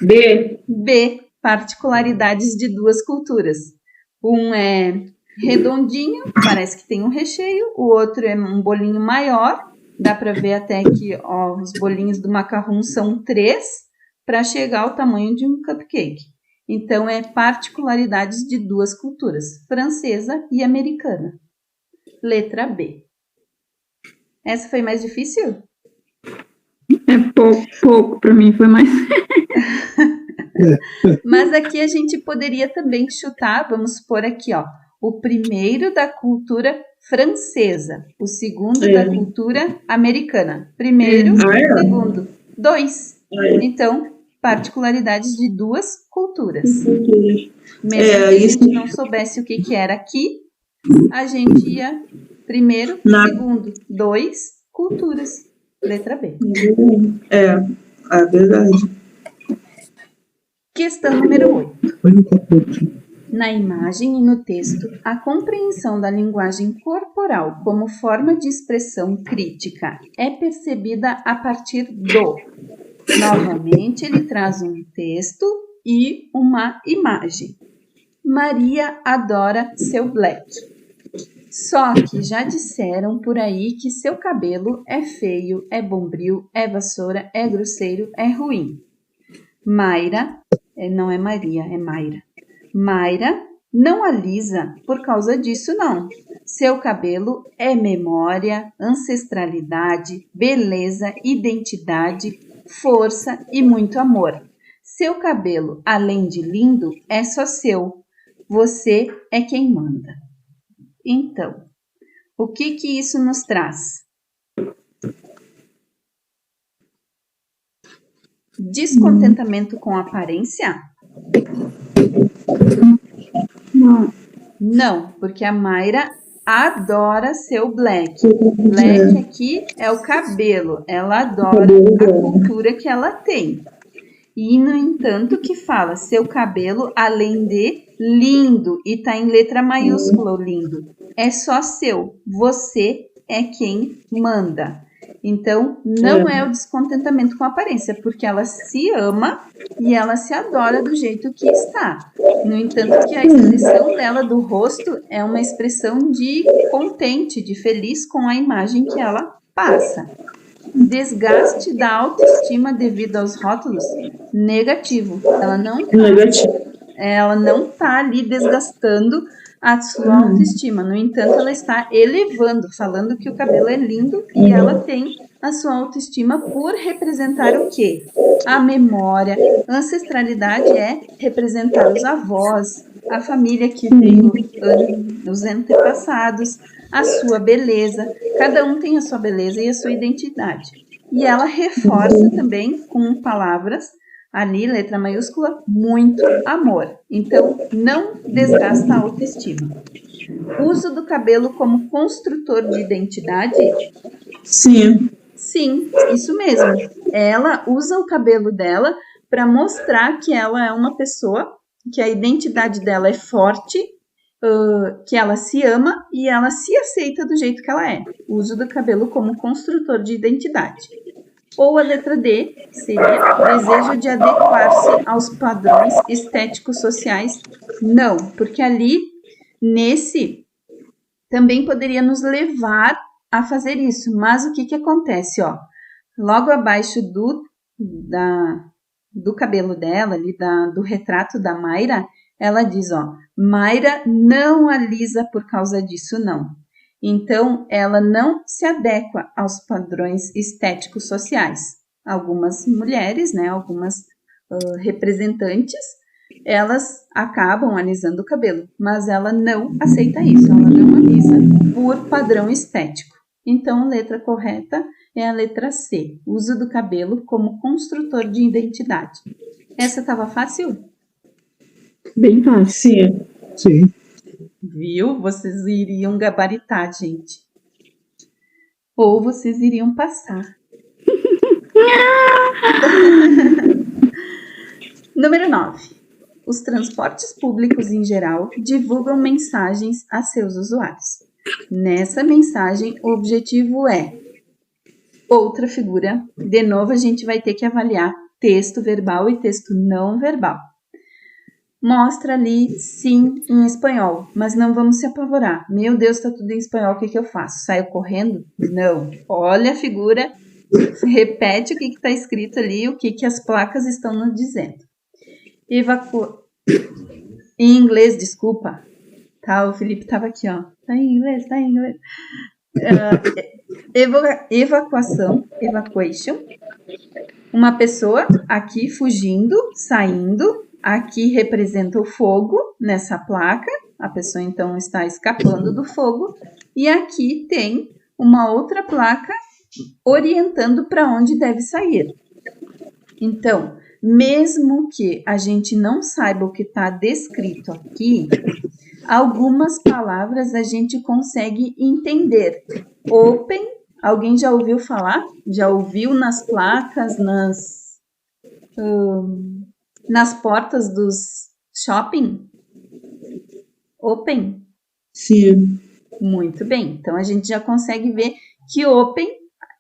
B. Particularidades de duas culturas. Um é redondinho, parece que tem um recheio. O outro é um bolinho maior. Dá para ver até que os bolinhos do macarrão são 3 para chegar ao tamanho de um cupcake. Então, é particularidades de duas culturas, francesa e americana. Letra B. Essa foi mais difícil? Pouco para mim foi mais. Mas aqui a gente poderia também chutar, vamos pôr aqui, o primeiro da cultura francesa, o segundo da cultura americana. Primeiro, segundo, 2. Então, particularidades de duas culturas. Mesmo que a gente não soubesse o que era aqui, a gente ia primeiro, segundo, 2 culturas. Letra B. É verdade. Questão número 8. Na imagem e no texto, a compreensão da linguagem corporal como forma de expressão crítica é percebida a partir do. Novamente, ele traz um texto e uma imagem. Maria adora seu black. Só que já disseram por aí que seu cabelo é feio, é bombril, é vassoura, é grosseiro, é ruim. Mayra, não é Maria, é Mayra. Mayra não alisa por causa disso, não. Seu cabelo é memória, ancestralidade, beleza, identidade, força e muito amor. Seu cabelo, além de lindo, é só seu. Você é quem manda. Então, o que isso nos traz? Descontentamento com a aparência? Não. Não, porque a Mayra adora seu black. Black aqui é o cabelo. Ela adora a cultura que ela tem. E, no entanto, que fala seu cabelo, além de lindo, e tá em letra maiúscula o lindo. É só seu. Você é quem manda. Então, não é o descontentamento com a aparência, porque ela se ama e ela se adora do jeito que está. No entanto, que a expressão dela do rosto é uma expressão de contente, de feliz com a imagem que ela passa. Desgaste da autoestima devido aos rótulos? Negativo. Ela não tá ali desgastando a sua autoestima. No entanto, ela está elevando, falando que o cabelo é lindo e ela tem a sua autoestima por representar o quê? A memória. Ancestralidade é representar os avós, a família que veio, os antepassados, a sua beleza. Cada um tem a sua beleza e a sua identidade. E ela reforça também com palavras, ali, letra maiúscula, muito amor. Então, não desgasta a autoestima. Uso do cabelo como construtor de identidade? Sim. Sim, isso mesmo. Ela usa o cabelo dela para mostrar que ela é uma pessoa, que a identidade dela é forte, que ela se ama e ela se aceita do jeito que ela é. Uso do cabelo como construtor de identidade. Ou a letra D seria desejo de adequar-se aos padrões estéticos sociais. Não, porque ali, nesse, também poderia nos levar a fazer isso. Mas o que acontece? Ó, logo abaixo do cabelo dela, ali do retrato da Mayra, ela diz, ó, Mayra não alisa por causa disso, não. Então, ela não se adequa aos padrões estéticos sociais. Algumas mulheres, né, algumas representantes, elas acabam alisando o cabelo, mas ela não aceita isso, ela não alisa por padrão estético. Então, a letra correta é a letra C, uso do cabelo como construtor de identidade. Essa estava fácil? Bem fácil. Sim. Viu? Vocês iriam gabaritar, gente. Ou vocês iriam passar. Número 9. Os transportes públicos em geral divulgam mensagens a seus usuários. Nessa mensagem, o objetivo é outra figura. De novo, a gente vai ter que avaliar texto verbal e texto não verbal. Mostra ali, sim, em espanhol, mas não vamos se apavorar. Meu Deus, está tudo em espanhol, o que eu faço? Saio correndo? Não. Olha a figura, repete o que está escrito ali, o que as placas estão nos dizendo. Em inglês, desculpa. Tá, o Felipe estava aqui, ó. Tá em inglês. Evacuation. Uma pessoa aqui fugindo, saindo. Aqui representa o fogo nessa placa. A pessoa, então, está escapando do fogo. E aqui tem uma outra placa orientando para onde deve sair. Então, mesmo que a gente não saiba o que está descrito aqui, algumas palavras a gente consegue entender. Open, alguém já ouviu falar? Já ouviu nas placas, nas portas dos shopping? Open? Sim. Muito bem. Então, a gente já consegue ver que open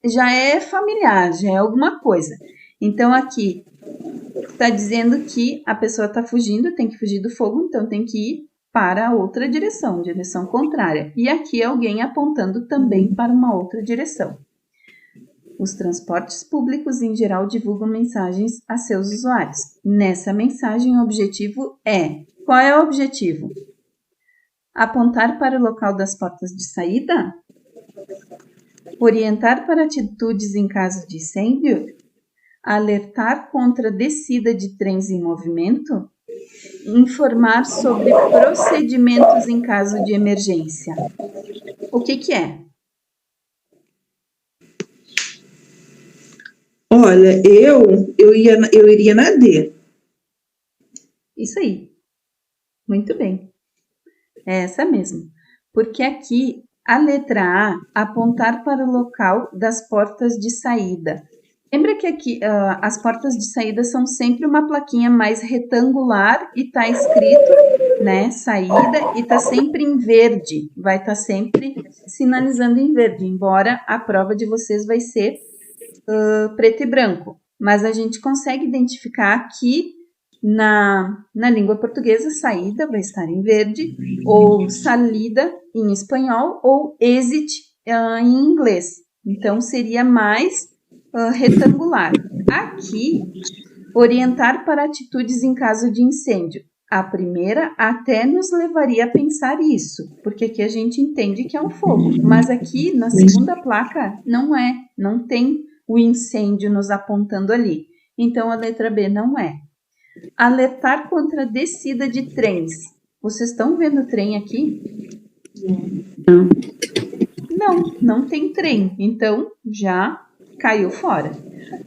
já é familiar, já é alguma coisa. Então, aqui está dizendo que a pessoa está fugindo, tem que fugir do fogo, então tem que ir para outra direção, direção contrária. E aqui alguém apontando também para uma outra direção. Os transportes públicos, em geral, divulgam mensagens a seus usuários. Nessa mensagem, o objetivo é... Qual é o objetivo? Apontar para o local das portas de saída? Orientar para atitudes em caso de incêndio? Alertar contra a descida de trens em movimento? Informar sobre procedimentos em caso de emergência. O que é? Olha, eu iria na D. Isso aí. Muito bem. É essa mesmo. Porque aqui, a letra A, apontar para o local das portas de saída. Lembra que aqui as portas de saída são sempre uma plaquinha mais retangular e tá escrito, né, saída, e tá sempre em verde. Vai estar sempre sinalizando em verde, embora a prova de vocês vai ser preto e branco. Mas a gente consegue identificar aqui na língua portuguesa, saída vai estar em verde, ou salida em espanhol, ou exit em inglês. Então, seria mais retangular. Aqui, orientar para atitudes em caso de incêndio. A primeira até nos levaria a pensar isso, porque aqui a gente entende que é um fogo. Mas aqui, na segunda placa, não tem o incêndio nos apontando ali. Então, a letra B não é. Alertar contra a descida de trens. Vocês estão vendo o trem aqui? Não tem trem. Então, já caiu fora.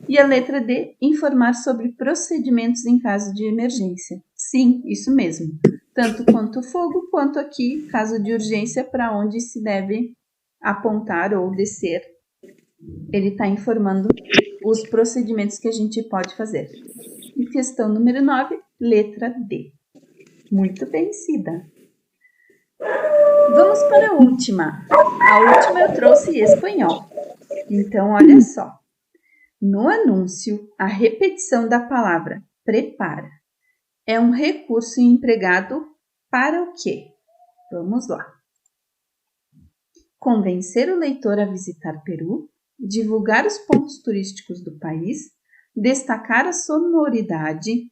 E a letra D, informar sobre procedimentos em caso de emergência. Sim, isso mesmo. Tanto quanto fogo, quanto aqui, caso de urgência, para onde se deve apontar ou descer. Ele está informando os procedimentos que a gente pode fazer. E questão número 9, letra D. Muito bem, Cida. Vamos para a última. A última eu trouxe espanhol. Então, olha só. No anúncio, a repetição da palavra prepara é um recurso empregado para o quê? Vamos lá. Convencer o leitor a visitar Peru, divulgar os pontos turísticos do país, destacar a sonoridade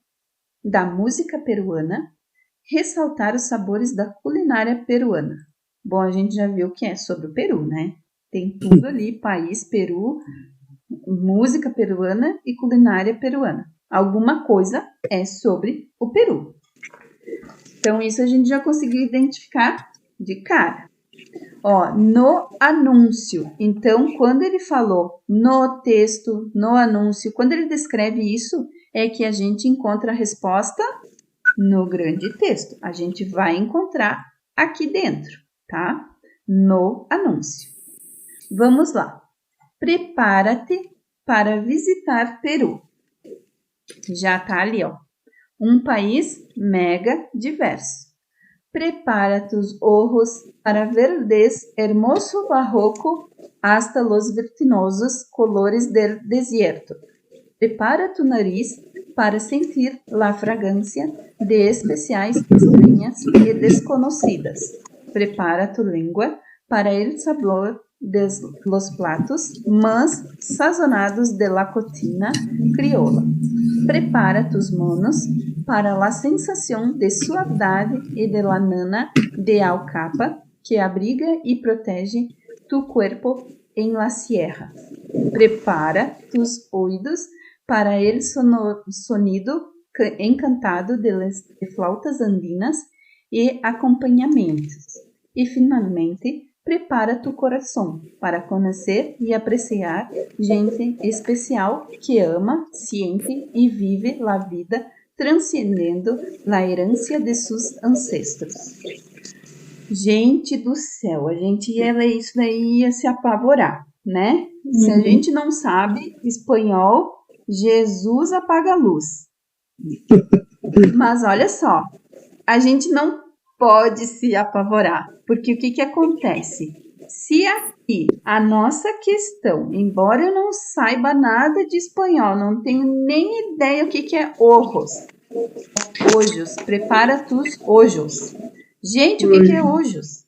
da música peruana, ressaltar os sabores da culinária peruana. Bom, a gente já viu que é sobre o Peru, né? Tem tudo ali, país, Peru, música peruana e culinária peruana. Alguma coisa é sobre o Peru. Então, isso a gente já conseguiu identificar de cara. Ó, no anúncio. Então, quando ele falou no texto, no anúncio, quando ele descreve isso, é que a gente encontra a resposta no grande texto. A gente vai encontrar aqui dentro, tá? No anúncio. Vamos lá. Prepara-te para visitar Peru. Já tá ali, ó. Um país mega diverso. Prepara tus ojos para ver des hermoso barroco hasta los vertiginosos colores del desierto. Prepara tu nariz para sentir la fragancia de especiais extrañas e desconocidas. Prepara tu lengua para el sabor de los platos más sazonados de la cocina criolla. Prepara tus manos para la sensación de suavidade e de la lana de alcapa que abriga y protege tu cuerpo en la sierra. Prepara tus oídos para el sonido encantado de flautas andinas e acompañamientos. E finalmente, prepara tu coração para conhecer e apreciar gente especial que ama, siente e vive a vida transcendendo a herança de seus ancestros. Gente do céu, a gente ia ler isso daí e ia se apavorar, né? Se a gente não sabe espanhol, Jesus apaga a luz. Mas olha só, a gente não pode se apavorar, porque o que acontece? Se aqui a nossa questão, embora eu não saiba nada de espanhol, não tenho nem ideia o que é ojos. Ojos, prepara tus ojos. Gente, o que é ojos?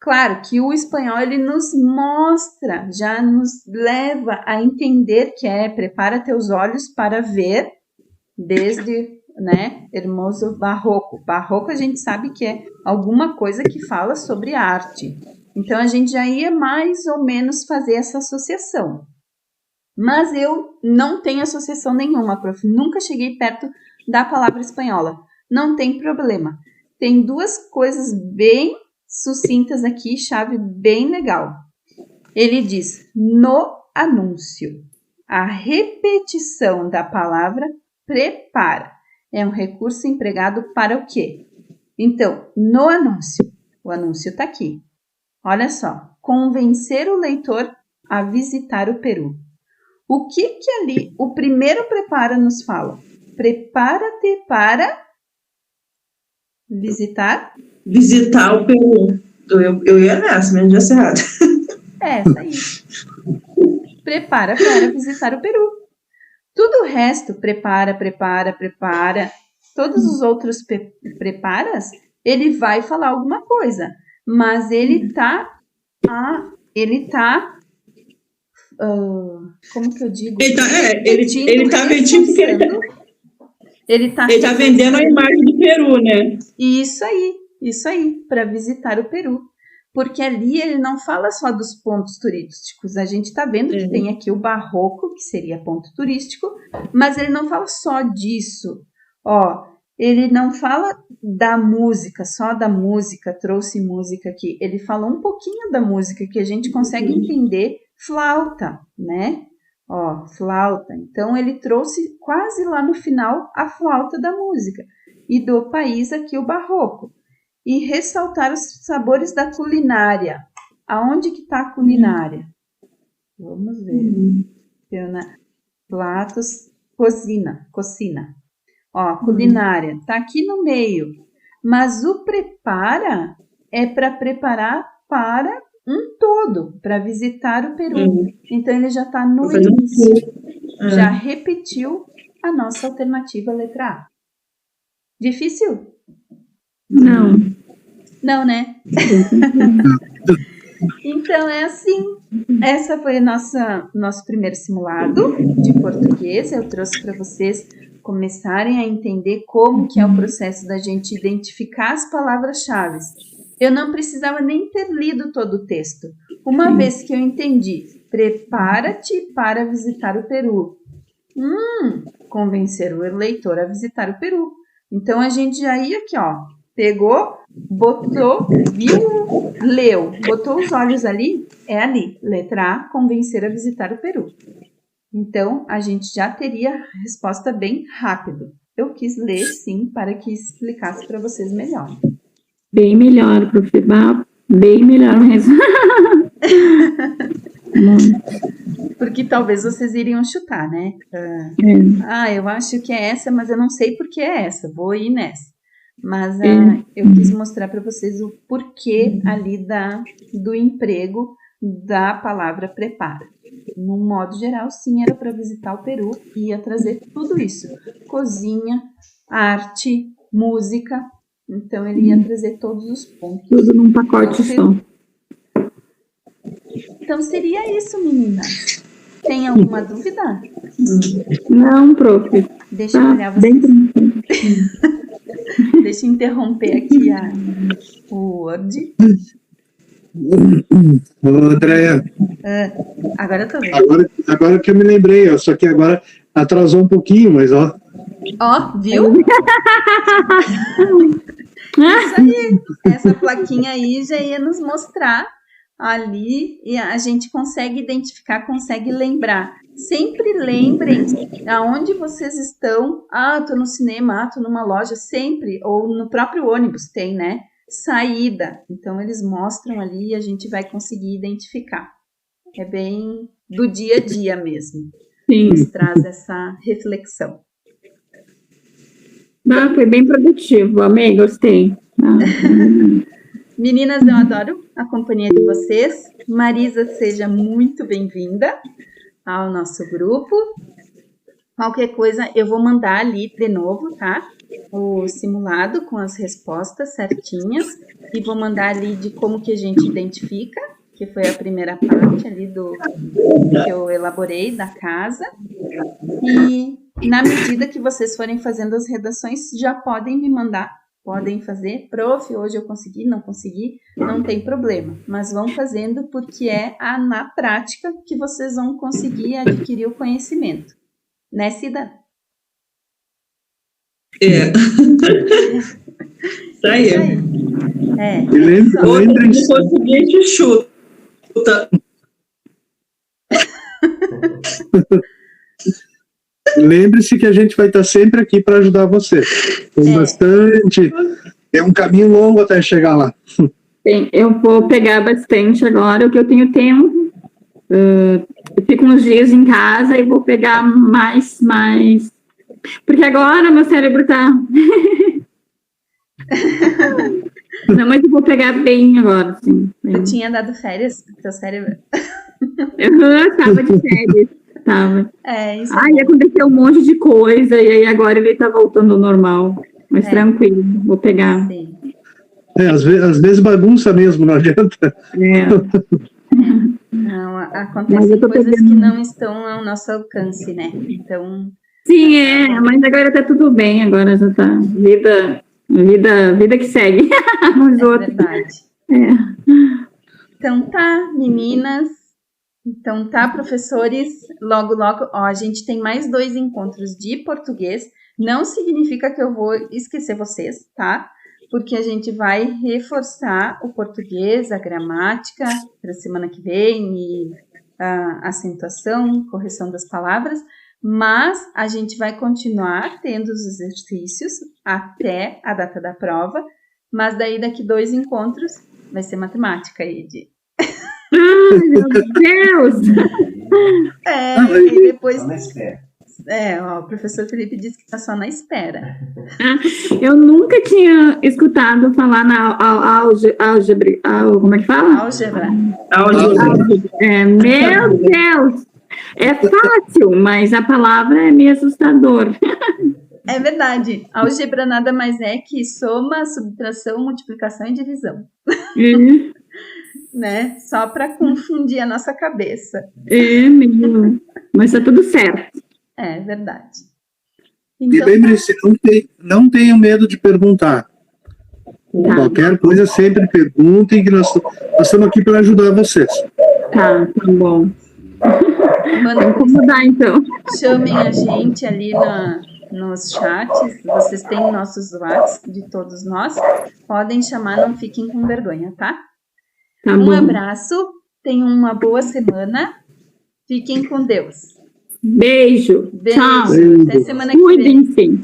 Claro que o espanhol ele nos mostra, já nos leva a entender que é prepara teus olhos para ver desde, né, hermoso barroco. Barroco a gente sabe que é alguma coisa que fala sobre arte. Então a gente já ia mais ou menos fazer essa associação. Mas eu não tenho associação nenhuma, prof. Nunca cheguei perto da palavra espanhola. Não tem problema. Tem duas coisas bem sucintas aqui, chave bem legal. Ele diz no anúncio. A repetição da palavra prepara é um recurso empregado para o quê? Então, no anúncio, o anúncio está aqui. Olha só, convencer o leitor a visitar o Peru. O que ali o primeiro prepara nos fala? Prepara-te para visitar? Visitar o Peru. Eu ia nessa, mas já sei errado. Essa aí. Prepara para visitar o Peru. Tudo o resto, prepara. Todos os outros preparas, ele vai falar alguma coisa. Mas ele tá como que eu digo? Ele tá vendendo. Ele tá vendendo a imagem do Peru, né? Isso aí, para visitar o Peru. Porque ali ele não fala só dos pontos turísticos. A gente está vendo que tem aqui o Barroco, que seria ponto turístico, mas ele não fala só disso. Ele não fala da música, só da música, trouxe música aqui. Ele falou um pouquinho da música que a gente consegue entender, flauta, né? Flauta. Então, ele trouxe quase lá no final a flauta da música. E do país aqui o Barroco. E ressaltar os sabores da culinária. Aonde que está a culinária? Vamos ver. Pratos, cocina. Culinária. Está aqui no meio. Mas o prepara é para preparar para um todo, para visitar o Peru. Então, ele já está no início. Já repetiu a nossa alternativa letra A. Difícil? Não. Não, né? Então, é assim. Essa foi nosso primeiro simulado de português. Eu trouxe para vocês começarem a entender como que é o processo da gente identificar as palavras-chave. Eu não precisava nem ter lido todo o texto. Uma vez que eu entendi, prepara-te para visitar o Peru. Convencer o leitor a visitar o Peru. Então, a gente já ia aqui, pegou, botou, viu, leu, botou os olhos ali, é ali, letra A, convencer a visitar o Peru. Então, a gente já teria a resposta bem rápido. Eu quis ler, sim, para que explicasse para vocês melhor. Bem melhor, professor. Bem melhor mesmo. Porque talvez vocês iriam chutar, né? Eu acho que é essa, mas eu não sei por que é essa. Vou ir nessa. Mas eu quis mostrar para vocês o porquê ali do emprego da palavra prepara. No modo geral, sim, era para visitar o Peru e ia trazer tudo isso. Cozinha, arte, música. Então, ele ia trazer todos os pontos. Tudo num pacote só. Então, seria isso, meninas. Tem alguma dúvida? Não, prof. Deixa eu olhar vocês. Deixa eu interromper aqui o Word. Ô, Andréia. Agora eu tô vendo. Agora que eu me lembrei, só que agora atrasou um pouquinho, mas viu? Isso aí. Essa plaquinha aí já ia nos mostrar ali e a gente consegue identificar, consegue lembrar. Sempre lembrem aonde vocês estão. Tô no cinema, tô numa loja, sempre, ou no próprio ônibus tem, né? Saída. Então, eles mostram ali e a gente vai conseguir identificar. É bem do dia a dia mesmo. Sim. Nos traz essa reflexão. Foi bem produtivo, amei, gostei. Meninas, eu adoro a companhia de vocês. Marisa, seja muito bem-vinda ao nosso grupo. Qualquer coisa, eu vou mandar ali de novo, tá? O simulado com as respostas certinhas e vou mandar ali de como que a gente identifica, que foi a primeira parte ali que eu elaborei da casa. E na medida que vocês forem fazendo as redações, já podem me mandar. Podem fazer, prof, hoje eu consegui, não tem problema. Mas vão fazendo porque é na prática que vocês vão conseguir adquirir o conhecimento. Né, Cida? Isso aí. Lembrem se conseguir, te chuta. Lembre-se que a gente vai estar sempre aqui para ajudar você. Tem bastante. É um caminho longo até chegar lá. Sim, eu vou pegar bastante agora, o que eu tenho tempo. Eu fico uns dias em casa e vou pegar mais. Porque agora meu cérebro tá. Não, mas eu vou pegar bem agora, sim. Eu tinha dado férias pro teu cérebro. Eu tava de férias. Tava. Isso. Ai, aconteceu um monte de coisa, e aí agora ele tá voltando ao normal. Mas tranquilo, vou pegar. Sim. Às vezes bagunça mesmo, não adianta. Não, acontecem coisas que não estão ao nosso alcance, né? Então. Sim, mas agora tá tudo bem, agora já tá. Vida que segue. Verdade. Então tá, meninas. Então tá, professores. Logo, a gente tem mais 2 encontros de português. Não significa que eu vou esquecer vocês, tá? Porque a gente vai reforçar o português, a gramática para a semana que vem e a acentuação, correção das palavras, mas a gente vai continuar tendo os exercícios até a data da prova, mas daí daqui 2 encontros vai ser matemática, Ed. Ai, meu Deus! E depois... o professor Felipe disse que está só na espera. Eu nunca tinha escutado falar na álgebra. Como é que fala? Álgebra. Meu Deus! É fácil, mas a palavra é meio assustadora. É verdade. Álgebra nada mais é que soma, subtração, multiplicação e divisão. Né? Só para confundir a nossa cabeça. Mesmo. Mas tá tudo certo. É verdade. Então, e lembre-se, não tenham medo de perguntar. Qualquer coisa, sempre perguntem, que nós estamos aqui para ajudar vocês. Tá bom. Vamos mudar, então. Chamem a gente ali nos chats. Vocês têm nossos WhatsApp de todos nós. Podem chamar, não fiquem com vergonha, tá? Um abraço, tenham uma boa semana. Fiquem com Deus. Beijo. Tchau. Até semana que vem. Cuidem-se.